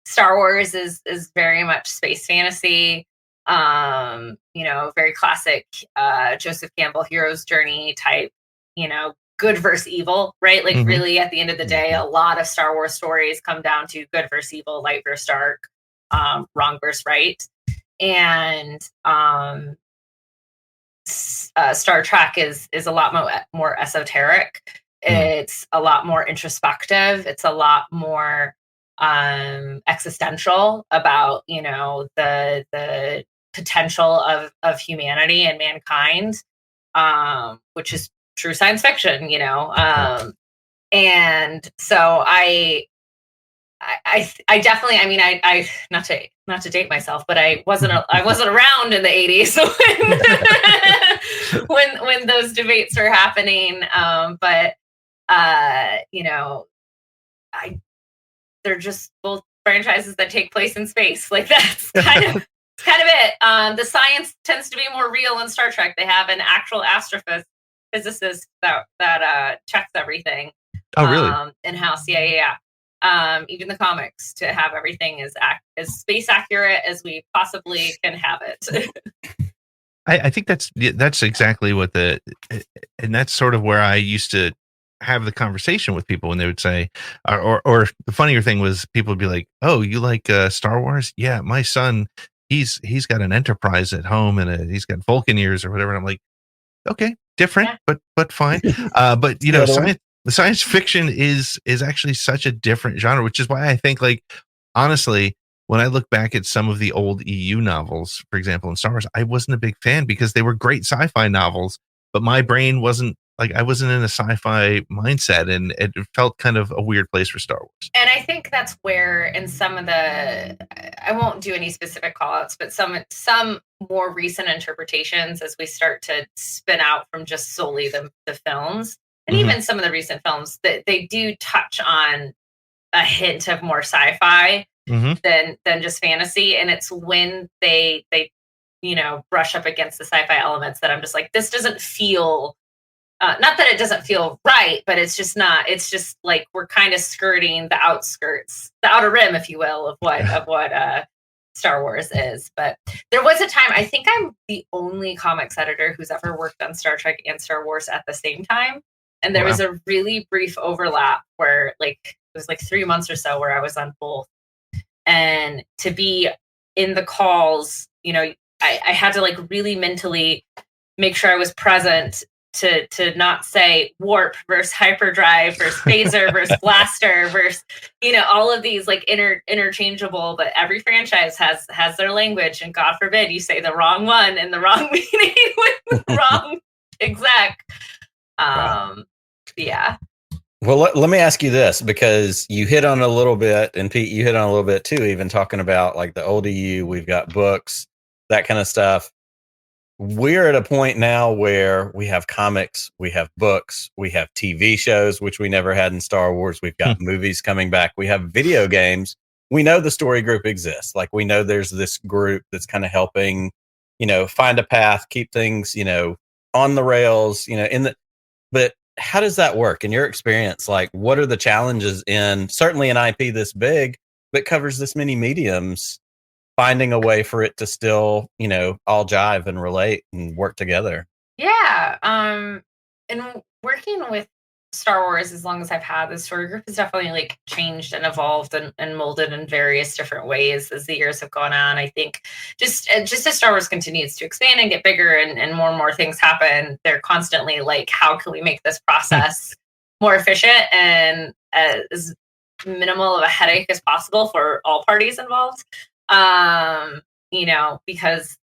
Star Wars is very much space fantasy, very classic Joseph Campbell hero's journey type, good versus evil, right? Like, really, at the end of the day, a lot of Star Wars stories come down to good versus evil, light versus dark, wrong versus right. And Star Trek is a lot more esoteric. It's a lot more introspective. It's a lot more existential about, the potential of humanity and mankind, which is true science fiction, and so I definitely, I mean, I not to date myself, but I wasn't around in the 80s when those debates were happening. But they're just both franchises that take place in space. Like, that's kind of it. The science tends to be more real in Star Trek. They have an actual astrophysicist that checks everything. Oh, really? In house. Yeah. Even the comics, to have everything as space accurate as we possibly can have it. I think that's exactly what and that's sort of where I used to have the conversation with people when they would say, or the funnier thing was people would be like, "Oh, you like Star Wars? Yeah, my son, he's got an Enterprise at home and he's got Vulcan ears or whatever." And I'm like, okay, different, Yeah. but fine. But the science fiction is actually such a different genre, which is why I think, like, honestly, when I look back at some of the old EU novels, for example, in Star Wars, I wasn't a big fan because they were great sci-fi novels, but my brain wasn't like, I wasn't in a sci-fi mindset, and it felt kind of a weird place for Star Wars. And I think that's where, in some of the, I won't do any specific call-outs, but some more recent interpretations, as we start to spin out from just solely the films, and even some of the recent films, that they do touch on a hint of more sci-fi than just fantasy. And it's when they brush up against the sci-fi elements that I'm just like, this doesn't feel, not that it doesn't feel right, but it's just not. It's just like we're kind of skirting the outskirts, the outer rim, if you will, of what Star Wars is. But there was a time, I think I'm the only comics editor who's ever worked on Star Trek and Star Wars at the same time. And there was a really brief overlap where, like, it was like 3 months or so where I was on both. And to be in the calls, I had to, like, really mentally make sure I was present to not say warp versus hyperdrive versus phaser versus blaster versus, all of these, like, interchangeable, but every franchise has their language, and God forbid you say the wrong one in the wrong meaning with the wrong exec. Yeah. Well, let me ask you this, because you hit on a little bit, and Pete, you hit on a little bit too, even talking about, like, the old EU, we've got books, that kind of stuff. We're at a point now where we have comics, we have books, we have TV shows, which we never had in Star Wars. We've got movies coming back. We have video games. We know the story group exists. Like, we know there's this group that's kind of helping, find a path, keep things, on the rails, but how does that work in your experience? Like, what are the challenges in certainly an IP this big that covers this many mediums, finding a way for it to still, all jive and relate and work together? Yeah. And working with Star Wars, as long as I've had, the story group has definitely, like, changed and evolved and molded in various different ways as the years have gone on. I think just as Star Wars continues to expand and get bigger and more things happen, they're constantly like, how can we make this process more efficient and as minimal of a headache as possible for all parties involved? Because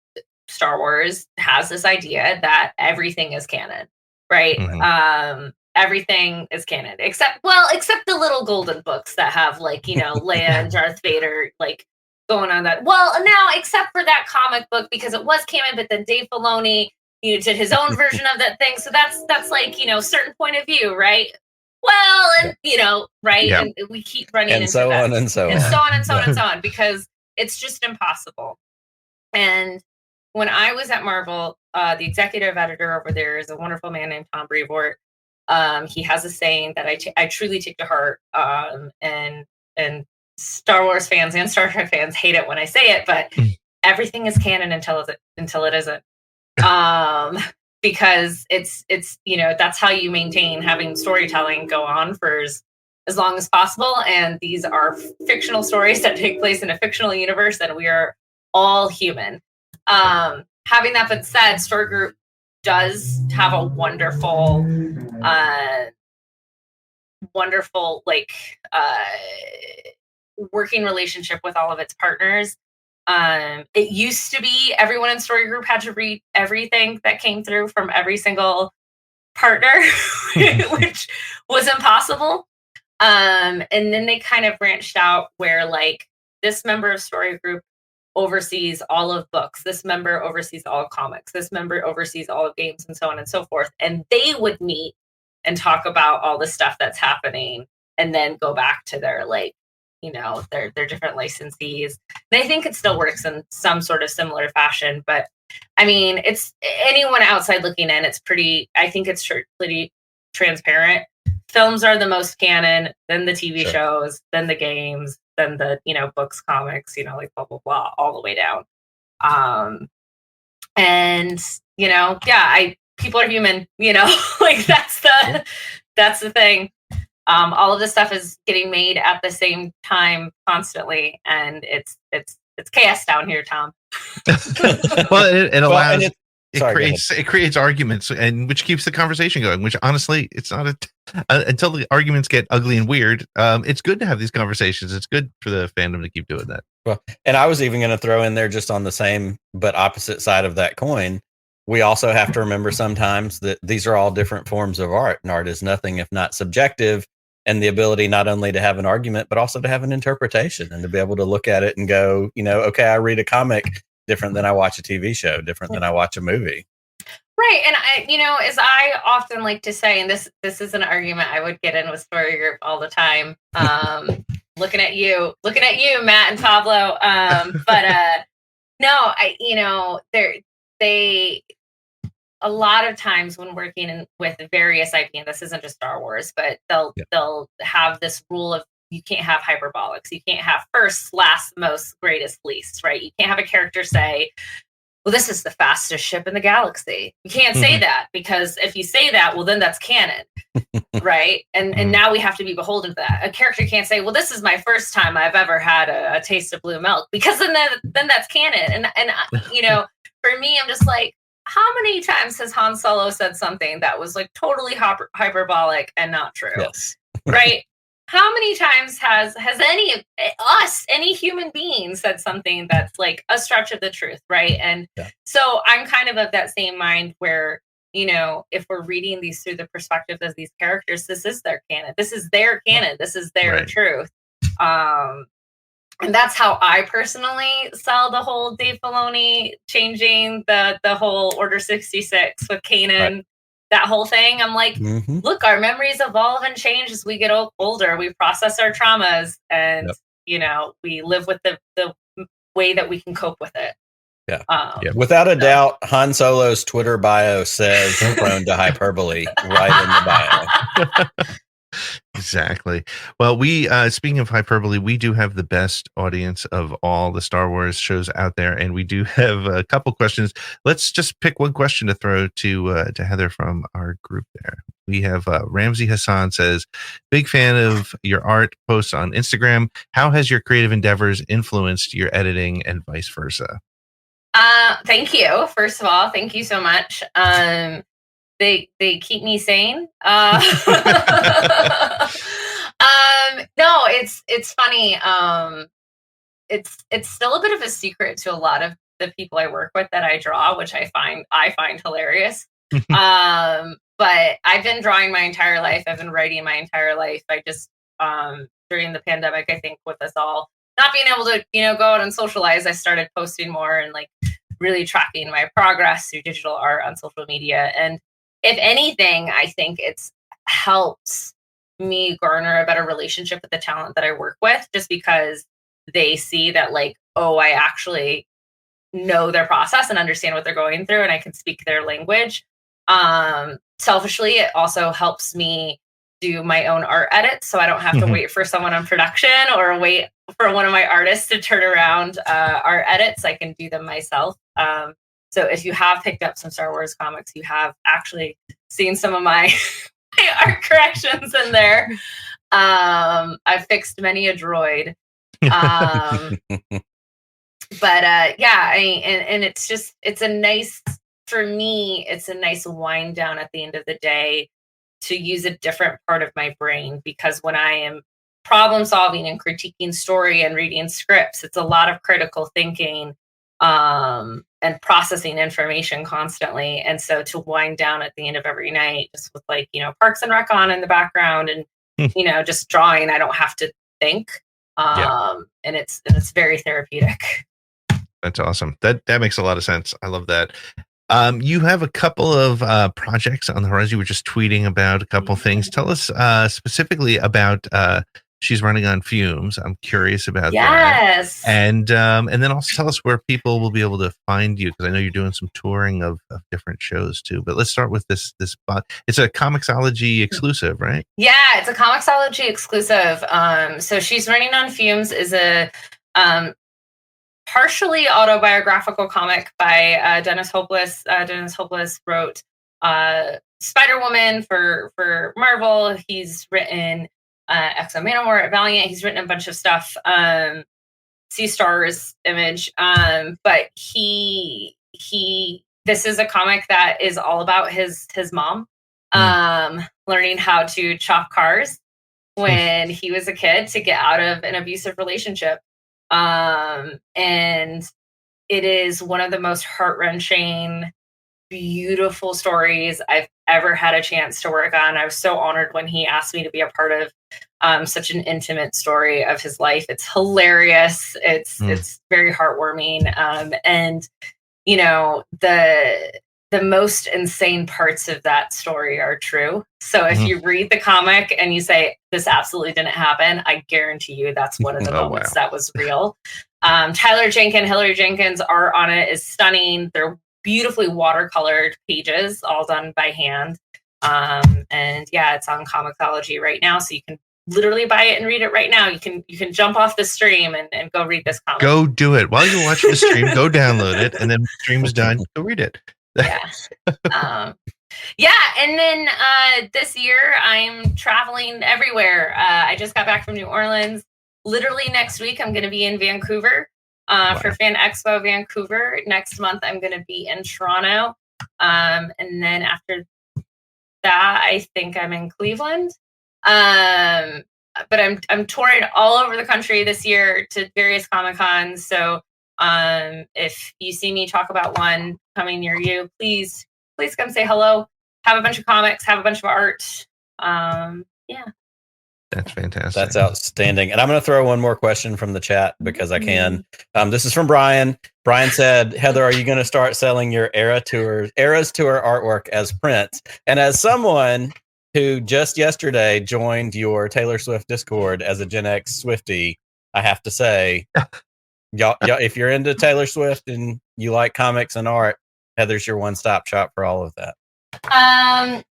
Star Wars has this idea that everything is canon, right? Everything is canon except the little golden books that have, like, Leia and Darth Vader, like, going on that. Well, now, except for that comic book, because it was canon, but then Dave Filoni, did his own version of that thing. So that's like, certain point of view, right? Well, and right, Yeah. and we keep running And into so that. on and so on. And so on and so on and so on, because it's just impossible. And when I was at Marvel, the executive editor over there is a wonderful man named Tom Brevoort. He has a saying that I truly take to heart, and Star Wars fans and Star Trek fans hate it when I say it, but everything is canon until it isn't. Because it's that's how you maintain having storytelling go on for as long as possible. And these are fictional stories that take place in a fictional universe, and we are all human. Having that been said, Story Group does have a wonderful, working relationship with all of its partners. It used to be everyone in Story Group had to read everything that came through from every single partner, which was impossible. And then they kind of branched out where, like, this member of Story Group oversees all of books, this member oversees all of comics, this member oversees all of games, and so on and so forth. And they would meet and talk about all the stuff that's happening, and then go back to their, like, their different licensees. And I think it still works in some sort of similar fashion, but I mean, it's anyone outside looking in, I think it's pretty transparent films are the most canon, then the TV Sure. shows, then the games, then the, books, comics, like blah, blah, blah, all the way down. And, people are human, like that's the thing. All of this stuff is getting made at the same time constantly. And it's chaos down here, Tom. Well, it allows, Sorry, it creates arguments, and which keeps the conversation going, which honestly, it's not until the arguments get ugly and weird. It's good to have these conversations. It's good for the fandom to keep doing that. Well, and I was even going to throw in there, just on the same but opposite side of that coin, we also have to remember sometimes that these are all different forms of art, and art is nothing if not subjective, and the ability not only to have an argument, but also to have an interpretation and to be able to look at it and go, okay, I read a comic different than I watch a TV show, different than I watch a movie. Right. And as I often like to say, and this is an argument I would get in with Story Group all the time. Looking at you, Matt and Pablo. No, they a lot of times when working with various IP, and this isn't just Star Wars, but they'll have this rule of, you can't have hyperbolics. You can't have first, last, most, greatest, least, right? You can't have a character say, well, this is the fastest ship in the galaxy. You can't say that, because if you say that, well, then that's canon, right? And now we have to be beholden to that. A character can't say, well, this is my first time I've ever had a taste of blue milk, because then that's canon. And for me, I'm just like, how many times has Han Solo said something that was like totally hyperbolic and not true? Yes. Right? How many times has any human being said something that's like a stretch of the truth, right? And so I'm kind of that same mind where, if we're reading these through the perspective of these characters, this is their canon. This is their canon. This is their truth. And that's how I personally sell the whole Dave Filoni changing the whole Order 66 with Kanan. Right. That whole thing. I'm like, look, our memories evolve and change as we get older. We process our traumas, and we live with the way that we can cope with it. Yeah. Without a doubt, Han Solo's Twitter bio says prone to hyperbole right in the bio. Exactly. Well, we speaking of hyperbole, we do have the best audience of all the Star Wars shows out there, and we do have a couple questions. Let's just pick one question to throw to Heather from our group there. We have Ramsey Hassan says, big fan of your art posts on Instagram. How has your creative endeavors influenced your editing and vice versa? Thank you. First of all, thank you so much. They keep me sane. No, it's funny. It's still a bit of a secret to a lot of the people I work with that I draw, which I find hilarious. But I've been drawing my entire life. I've been writing my entire life. I just during the pandemic, I think with us all not being able to go out and socialize, I started posting more and like really tracking my progress through digital art on social media. And if anything, I think it's helped me garner a better relationship with the talent that I work with, just because they see that like, oh, I actually know their process and understand what they're going through, and I can speak their language. Selfishly, it also helps me do my own art edits, so I don't have to wait for someone on production or wait for one of my artists to turn around art edits. I can do them myself. So if you have picked up some Star Wars comics, you have actually seen some of my art corrections in there. I've fixed many a droid. And it's a nice, for me, it's a nice wind down at the end of the day to use a different part of my brain, because when I am problem solving and critiquing story and reading scripts, it's a lot of critical thinking and processing information constantly. And so to wind down at the end of every night, just with like, Parks and Rec on in the background and, just drawing, I don't have to think. And it's very therapeutic. That's awesome. That makes a lot of sense. I love that. You have a couple of projects on the horizon. You were just tweeting about a couple things. Tell us specifically about she's running on fumes. I'm curious about that. Yes. And then also tell us where people will be able to find you, because I know you're doing some touring of different shows too. But let's start with this. It's a Comixology exclusive, right? Yeah, it's a Comixology exclusive. So She's Running on Fumes is a partially autobiographical comic by Dennis Hopeless. Dennis Hopeless wrote Spider-Woman for Marvel. He's written X-O Manowar at Valiant. He's written a bunch of stuff. Sea Stars Image. But this is a comic that is all about his mom learning how to chop cars when he was a kid to get out of an abusive relationship. And it is one of the most heart-wrenching, beautiful stories I've ever had a chance to work on. I was so honored when he asked me to be a part of such an intimate story of his life. It's hilarious. It's very heartwarming. And you know, the most insane parts of that story are true. So if you read the comic and you say, this absolutely didn't happen, I guarantee you that's one of the moments that was real. Tyler Jenkins, Hillary Jenkins' art on it is stunning. They're beautifully watercolored pages, all done by hand. And yeah, it's on Comixology right now. So you can literally buy it and read it right now. You can jump off the stream and go read this comic. Go do it. While you're watching the stream, go download it. And then when the stream is done, go read it. Yeah. And then this year I'm traveling everywhere. I just got back from New Orleans. Literally next week I'm going to be in Vancouver for Fan Expo Vancouver. Next month I'm going to be in Toronto. And then after that, I think I'm in Cleveland. But I'm touring all over the country this year to various Comic-Cons. So if you see me talk about one coming near you, please come say hello. Have a bunch of comics, have a bunch of art. That's fantastic. That's outstanding. And I'm going to throw one more question from the chat because I can. This is from Brian. Brian said, Heather, are you going to start selling your Eras Tour artwork as prints? And as someone who just yesterday joined your Taylor Swift Discord as a Gen X Swiftie, I have to say, y'all, if you're into Taylor Swift and you like comics and art, Heather's your one-stop shop for all of that.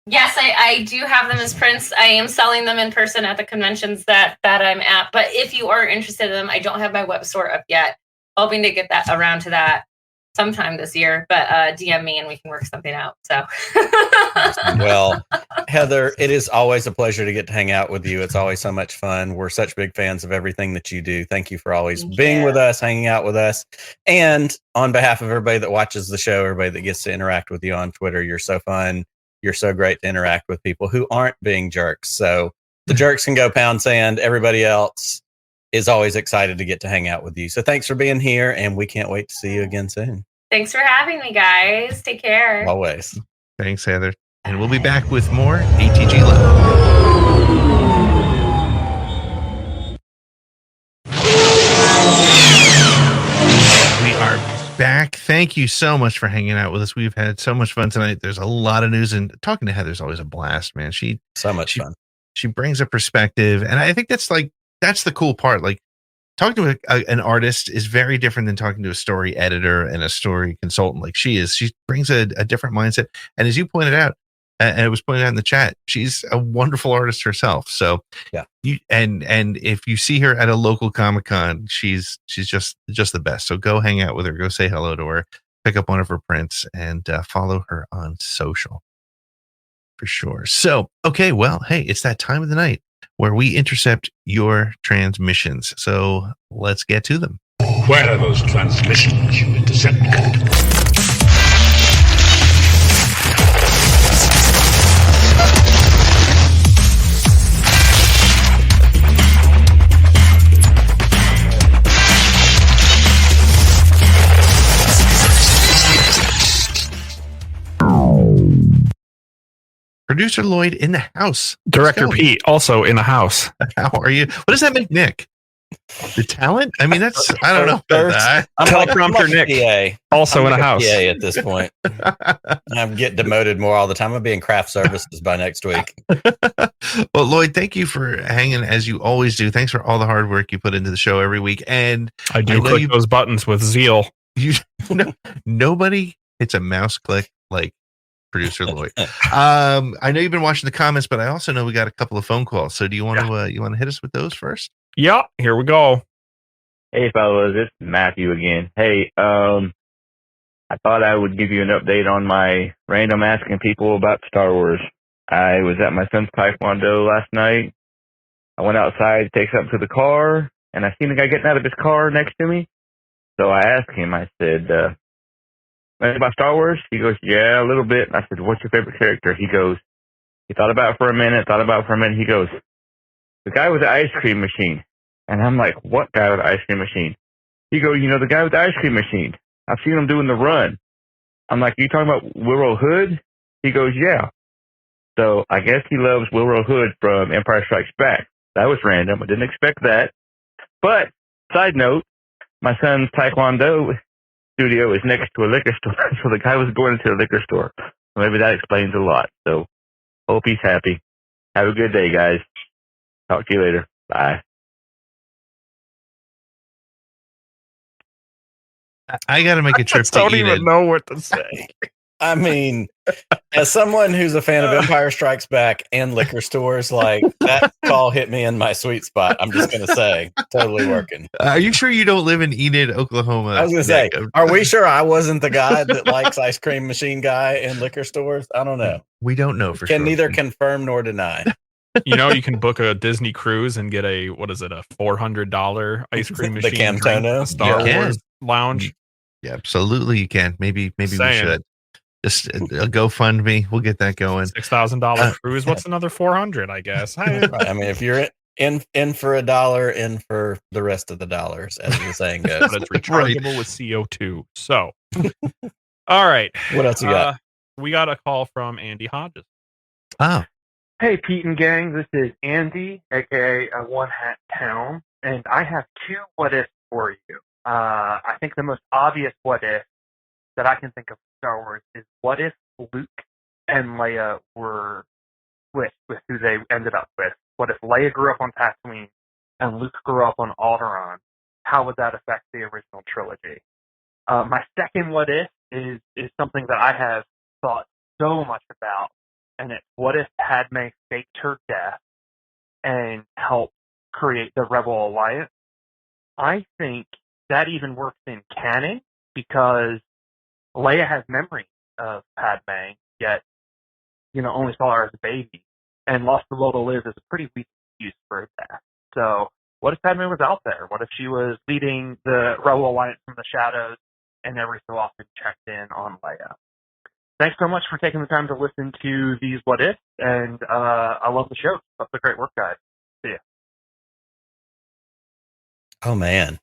Yes, I do have them as prints. I am selling them in person at the conventions that I'm at. But if you are interested in them, I don't have my web store up yet. Hoping to get that around to that sometime this year. But DM me and we can work something out. So, well, Heather, it is always a pleasure to get to hang out with you. It's always so much fun. We're such big fans of everything that you do. Thank you for always being with us, hanging out with us. And on behalf of everybody that watches the show, everybody that gets to interact with you on Twitter, you're so fun. You're so great to interact with people who aren't being jerks. So the jerks can go pound sand. Everybody else is always excited to get to hang out with you. So thanks for being here, and we can't wait to see you again soon. Thanks for having me, guys. Take care. Always. Thanks, Heather. And we'll be back with more ATGLive. We are back. Thank you so much for hanging out with us. We've had so much fun tonight. There's a lot of news, and talking to Heather's always a blast, man. So much fun. She brings a perspective, and I think that's the cool part. Like, talking to an artist is very different than talking to a story editor and a story consultant like she is. She brings a different mindset. And as you pointed out, and it was pointed out in the chat, she's a wonderful artist herself. So yeah, and if you see her at a local Comic-Con, she's just the best. So go hang out with her, go say hello to her, pick up one of her prints, and follow her on social for sure. So, okay, well, hey, it's that time of the night where we intercept your transmissions. So let's get to them. Where are those transmissions you intercepted? Producer Lloyd in the house. Director Pete also in the house. How are you? What does that make Nick? The talent? I mean, that's I don't know about that. I'm Teleprompter like Nick. PA. Also I'm in a like house. PA at this point. I'm getting demoted more all the time. I'll be in craft services by next week. Well, Lloyd, thank you for hanging as you always do. Thanks for all the hard work you put into the show every week. And I do know click those buttons with zeal. you know, nobody hits a mouse click like producer Lloyd. I know you've been watching the comments, but I also know we got a couple of phone calls. So do you want to you want to hit us with those first? Yeah, here we go. Hey, fellas, it's Matthew again. Hey, I thought I would give you an update on my random asking people about Star Wars. I was at my son's taekwondo last night. I went outside to take something to the car, and I seen a guy getting out of his car next to me. So I asked him, I said, anything about Star Wars? He goes, yeah, a little bit. I said, what's your favorite character? He goes, he thought about it for a minute. He goes, the guy with the ice cream machine. And I'm like, what guy with the ice cream machine? He goes, the guy with the ice cream machine. I've seen him doing the run. I'm like, are you talking about Wilrow Hood? He goes, yeah. So I guess he loves Wilrow Hood from Empire Strikes Back. That was random. I didn't expect that. But, side note, my son's taekwondo studio is next to a liquor store. So the guy was going into a liquor store. Maybe that explains a lot. So, hope he's happy. Have a good day, guys. Talk to you later. Bye. I got to make a trip to don't Enid. even know what to say. I mean, as someone who's a fan of Empire Strikes Back and liquor stores, like that call hit me in my sweet spot. I'm just going to say, totally working. Are you sure you don't live in Enid, Oklahoma? I was going to say, are we sure I wasn't the guy that likes ice cream machine guy in liquor stores? I don't know. We don't know for Can sure. neither confirm nor deny. You can book a Disney cruise and get a $400 ice cream machine. The Camtono? Star Wars lounge. Yeah, absolutely. You can. Maybe we Saying. should. Just a GoFundMe. We'll get that going. $6,000 cruise. What's another 400? I guess. I mean, if you're in for $1, in for the rest of the dollars, as the saying goes. But it's rechargeable with CO2. So, all right. What else you got? We got a call from Andy Hodges. Oh, Hey, Pete and gang, this is Andy, aka One Hat Town, and I have two what ifs for you. I think the most obvious what if that I can think of Star Wars is what if Luke and Leia were with who they ended up with? What if Leia grew up on Tatooine and Luke grew up on Alderaan? How would that affect the original trilogy? My second what if is something that I have thought so much about, and it's what if Padme faked her death and helped create the Rebel Alliance? I think that even works in canon because Leia has memory of Padme, yet, only saw her as a baby, and lost the will to live is a pretty weak excuse for her death. So, what if Padme was out there? What if she was leading the Rebel Alliance from the shadows and every so often checked in on Leia? Thanks so much for taking the time to listen to these what ifs, and I love the show. Keep up the great work, guys. See ya. Oh man,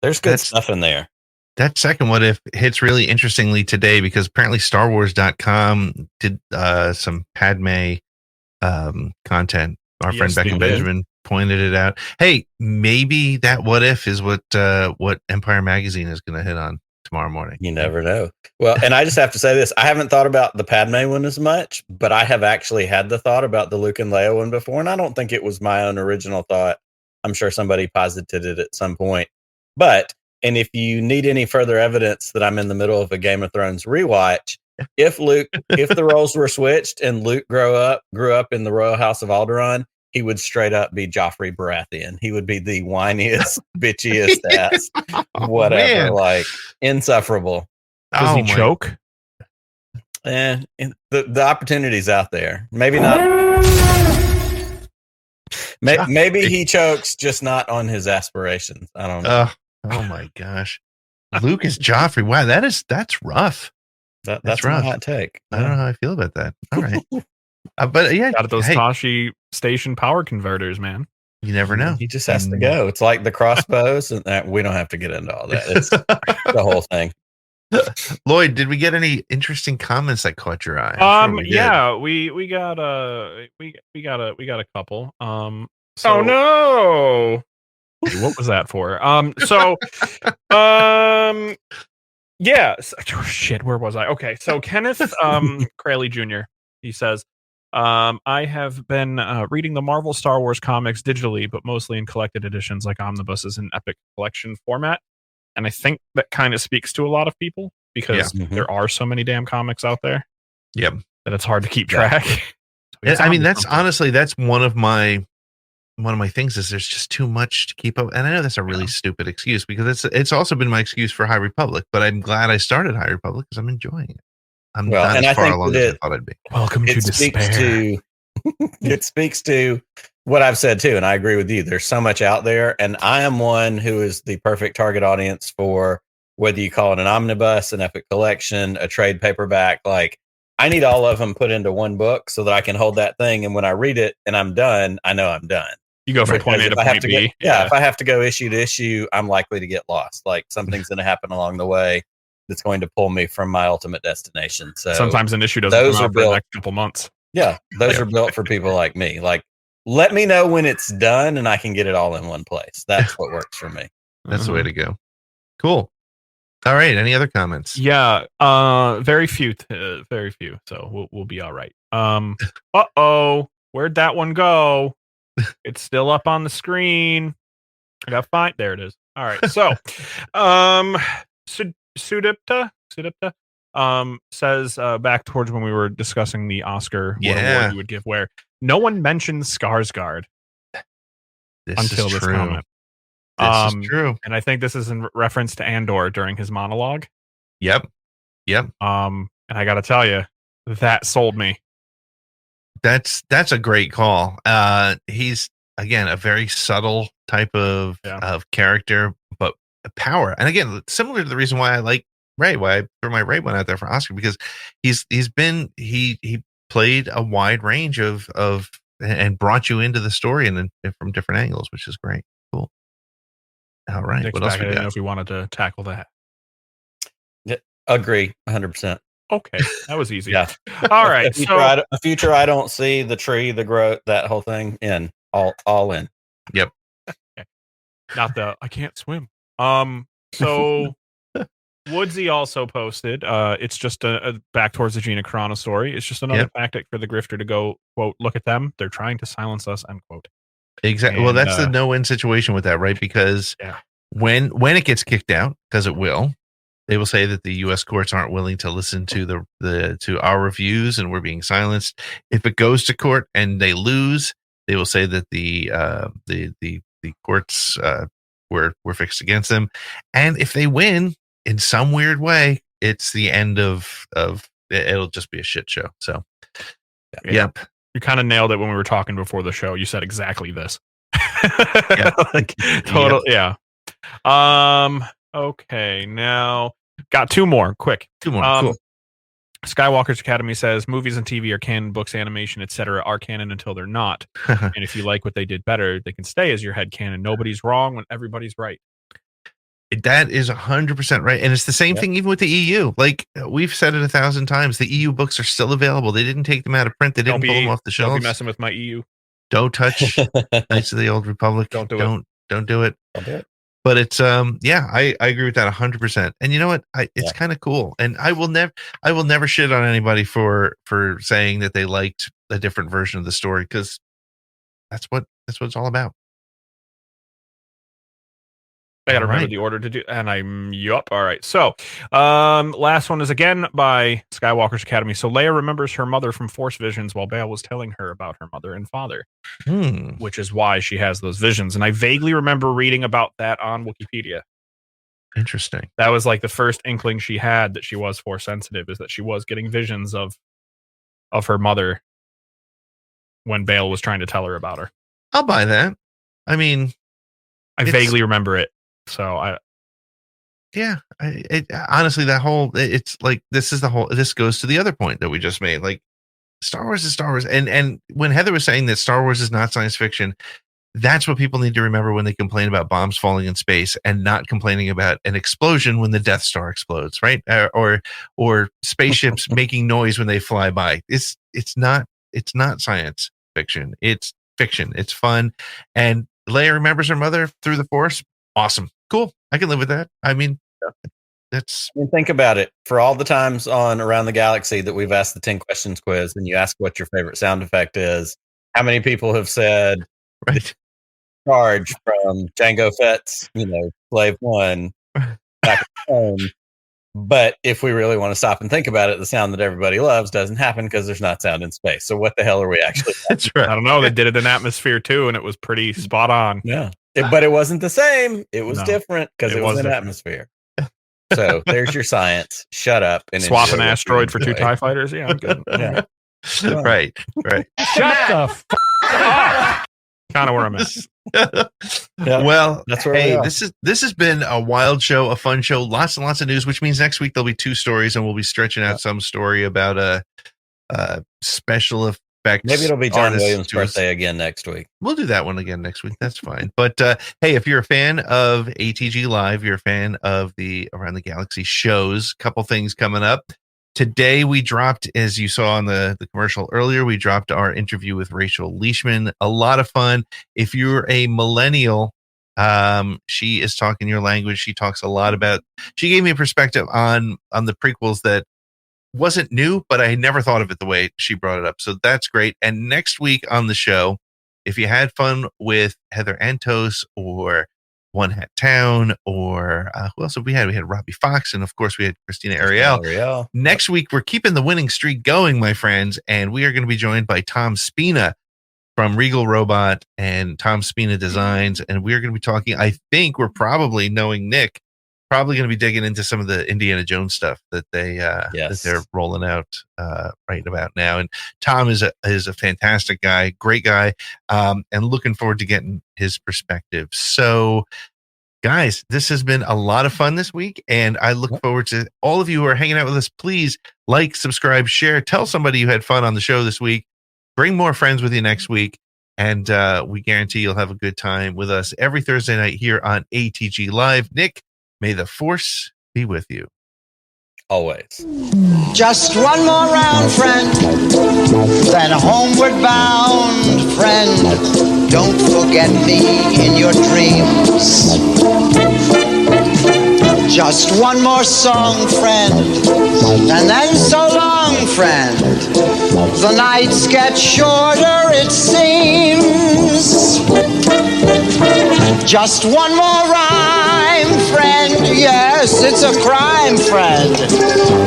there's good stuff in there. That second what if hits really interestingly today because apparently StarWars.com did some Padme content. Our friend Becca Benjamin pointed it out. Hey, maybe that what if is what Empire Magazine is going to hit on tomorrow morning. You never know. Well, and I just have to say this. I haven't thought about the Padme one as much, but I have actually had the thought about the Luke and Leia one before, and I don't think it was my own original thought. I'm sure somebody posited it at some point. And if you need any further evidence that I'm in the middle of a Game of Thrones rewatch, if the roles were switched and Luke grew up in the royal house of Alderaan, he would straight up be Joffrey Baratheon. He would be the whiniest, bitchiest ass, whatever, like insufferable. Does he choke? And the opportunity's out there. Maybe not. Maybe he chokes, just not on his aspirations. I don't know. Oh my gosh, Luke is Joffrey. Wow, that's rough. That's rough. My hot take. I don't know how I feel about that. All right, but yeah, got those Tashi station power converters, man. You never know. He just has to go. It's like the crossbows, and we don't have to get into all that. It's the whole thing. Lloyd, did we get any interesting comments that caught your eye? Yeah, we got a couple. Oh no! What was that for? Yeah. Shit, where was I? Okay, so Kenneth Crayley Jr., he says, I have been reading the Marvel Star Wars comics digitally, but mostly in collected editions like omnibuses in epic collection format. And I think that kind of speaks to a lot of people because there are so many damn comics out there. Yep. That it's hard to keep track. So I mean, that's honestly, that's one of my things is there's just too much to keep up. And I know that's a really stupid excuse because it's also been my excuse for High Republic, but I'm glad I started High Republic because I'm enjoying it. I'm not as far along as I thought I'd be. Welcome to despair. It speaks to what I've said too, and I agree with you. There's so much out there, and I am one who is the perfect target audience for whether you call it an omnibus, an epic collection, a trade paperback. Like, I need all of them put into one book so that I can hold that thing, and when I read it and I'm done, I know I'm done. You go from point A to point B. If I have to go issue to issue, I'm likely to get lost. Like, something's going to happen along the way that's going to pull me from my ultimate destination. So sometimes an issue doesn't come out for the next couple months. Yeah, those are built for people like me. Like, let me know when it's done and I can get it all in one place. That's what works for me. That's the way to go. Cool. All right. Any other comments? Yeah. Very few. Very few. So we'll be all right. Where'd that one go? It's still up on the screen. I got fine. There it is. All right. So, Sudipta says back towards when we were discussing the Oscar what award you would give, where no one mentioned Skarsgård until this comment. This is true, and I think this is in reference to Andor during his monologue. Yep. And I got to tell you, that sold me. That's a great call. He's again a very subtle type of character, but power. And again, similar to the reason why I like Ray, why I threw my Ray one out there for Oscar, because he played a wide range of and brought you into the story and then from different angles, which is great. Cool. All right. What else we got? I didn't know if we wanted to tackle that. Yeah, agree 100%. Okay, that was easy. Yeah. All right. A future I don't see, the tree, the growth, that whole thing in all in. Yep. Okay. Not the I can't swim. So Woodsy also posted. It's just a back towards the Gina Carano story. It's just another tactic for the grifter to go, quote, look at them. They're trying to silence us, end quote. Exactly. Well, that's the no-win situation with that, right? Because when it gets kicked out, because it will, they will say that the U.S. courts aren't willing to listen to to our reviews, and we're being silenced. If it goes to court and they lose, they will say that the courts were fixed against them, and if they win in some weird way, it's the end of it'll just be a shit show. So, yep. You kind of nailed it when we were talking before the show. You said exactly this. Yeah. Okay, now got two more. Quick. Cool. Skywalker's Academy says movies and TV are canon, books, animation, etc. are canon until they're not. And if you like what they did better, they can stay as your head canon. Nobody's wrong when everybody's right. That is 100% right. And it's the same thing even with the EU. Like we've said it 1,000 times, the EU books are still available. They didn't take them out of print. They didn't pull them off the shelves. Don't be messing with my EU. Don't touch Knights of the Old Republic. Don't do it. Don't do it. But it's I agree with that 100%. And you know what? It's kind of cool. And I will never shit on anybody for saying that they liked a different version of the story, because that's what it's all about. I got to remember the order to do, and I'm yup. All right. So, last one is again by Skywalker's Academy. So Leia remembers her mother from Force visions while Bail was telling her about her mother and father, which is why she has those visions. And I vaguely remember reading about that on Wikipedia. Interesting. That was like the first inkling she had that she was Force sensitive, is that she was getting visions of her mother when Bail was trying to tell her about her. I'll buy that. I mean, I vaguely remember it. So honestly, it's like, this goes to the other point that we just made. Like, Star Wars is Star Wars. And when Heather was saying that Star Wars is not science fiction, that's what people need to remember when they complain about bombs falling in space and not complaining about an explosion when the Death Star explodes, right? Or spaceships making noise when they fly by. It's not science fiction. It's fiction. It's fun. And Leia remembers her mother through the Force. Awesome. Cool. I can live with that. I mean, that's. I mean, think about it. For all the times on Around the Galaxy that we've asked the 10 questions quiz, and you ask what your favorite sound effect is, how many people have said Right. Charge from Jango Fett's, Slave One back at home? But if we really want to stop and think about it, the sound that everybody loves doesn't happen because there's not sound in space. So what the hell are we actually? That's right. I don't know. They did it in atmosphere too, and it was pretty spot on. Yeah. But it wasn't the same. It was different because it was in atmosphere. So there's your science. Shut up and swap an asteroid for 2 TIE fighters. Yeah, I'm good. Yeah. Right. Shut the f up. Kind of where I'm at. Well, that's where hey, we are. this has been a wild show, a fun show, lots and lots of news, which means next week there'll be 2 stories, and we'll be stretching out some story about a special effects. Maybe it'll be John artist Williams' to us. birthday again next week. We'll do that one again next week. That's fine. But hey, if you're a fan of ATGLive, you're a fan of the Around the Galaxy shows, couple things coming up. Today we dropped, as you saw on the commercial earlier, we dropped our interview with Rachel Leishman. A lot of fun. If you're a millennial, she is talking your language. She talks a lot about, she gave me a perspective on the prequels that wasn't new, but I never thought of it the way she brought it up. So that's great. And next week on the show, if you had fun with Heather Antos or One Hat Town, or who else have we had? We had Robbie Fox, and of course we had Christina Ariel. Next week, we're keeping the winning streak going, my friends, and we are going to be joined by Tom Spina from Regal Robot and Tom Spina Designs, and we're going to be talking, I think we're probably, knowing Nick, probably going to be digging into some of the Indiana Jones stuff that that they're rolling out right about now. And Tom is a fantastic guy, great guy, and looking forward to getting his perspective. So, guys, this has been a lot of fun this week, and I look forward to all of you who are hanging out with us. Please like, subscribe, share, tell somebody you had fun on the show this week. Bring more friends with you next week, and we guarantee you'll have a good time with us every Thursday night here on ATGLive. Nick, may the Force be with you. Always. Just one more round, friend, then homeward bound, friend. Don't forget me in your dreams. Just one more song, friend, and then so long, friend. The nights get shorter, it seems. Just one more rhyme, friend. Yes, it's a crime, friend.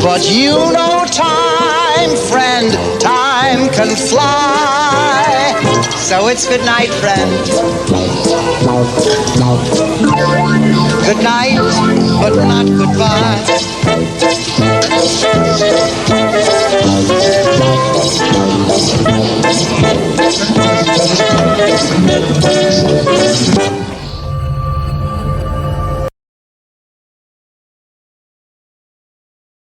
But you know time, friend. Time can fly. So it's good night, friend. Good night, but not goodbye.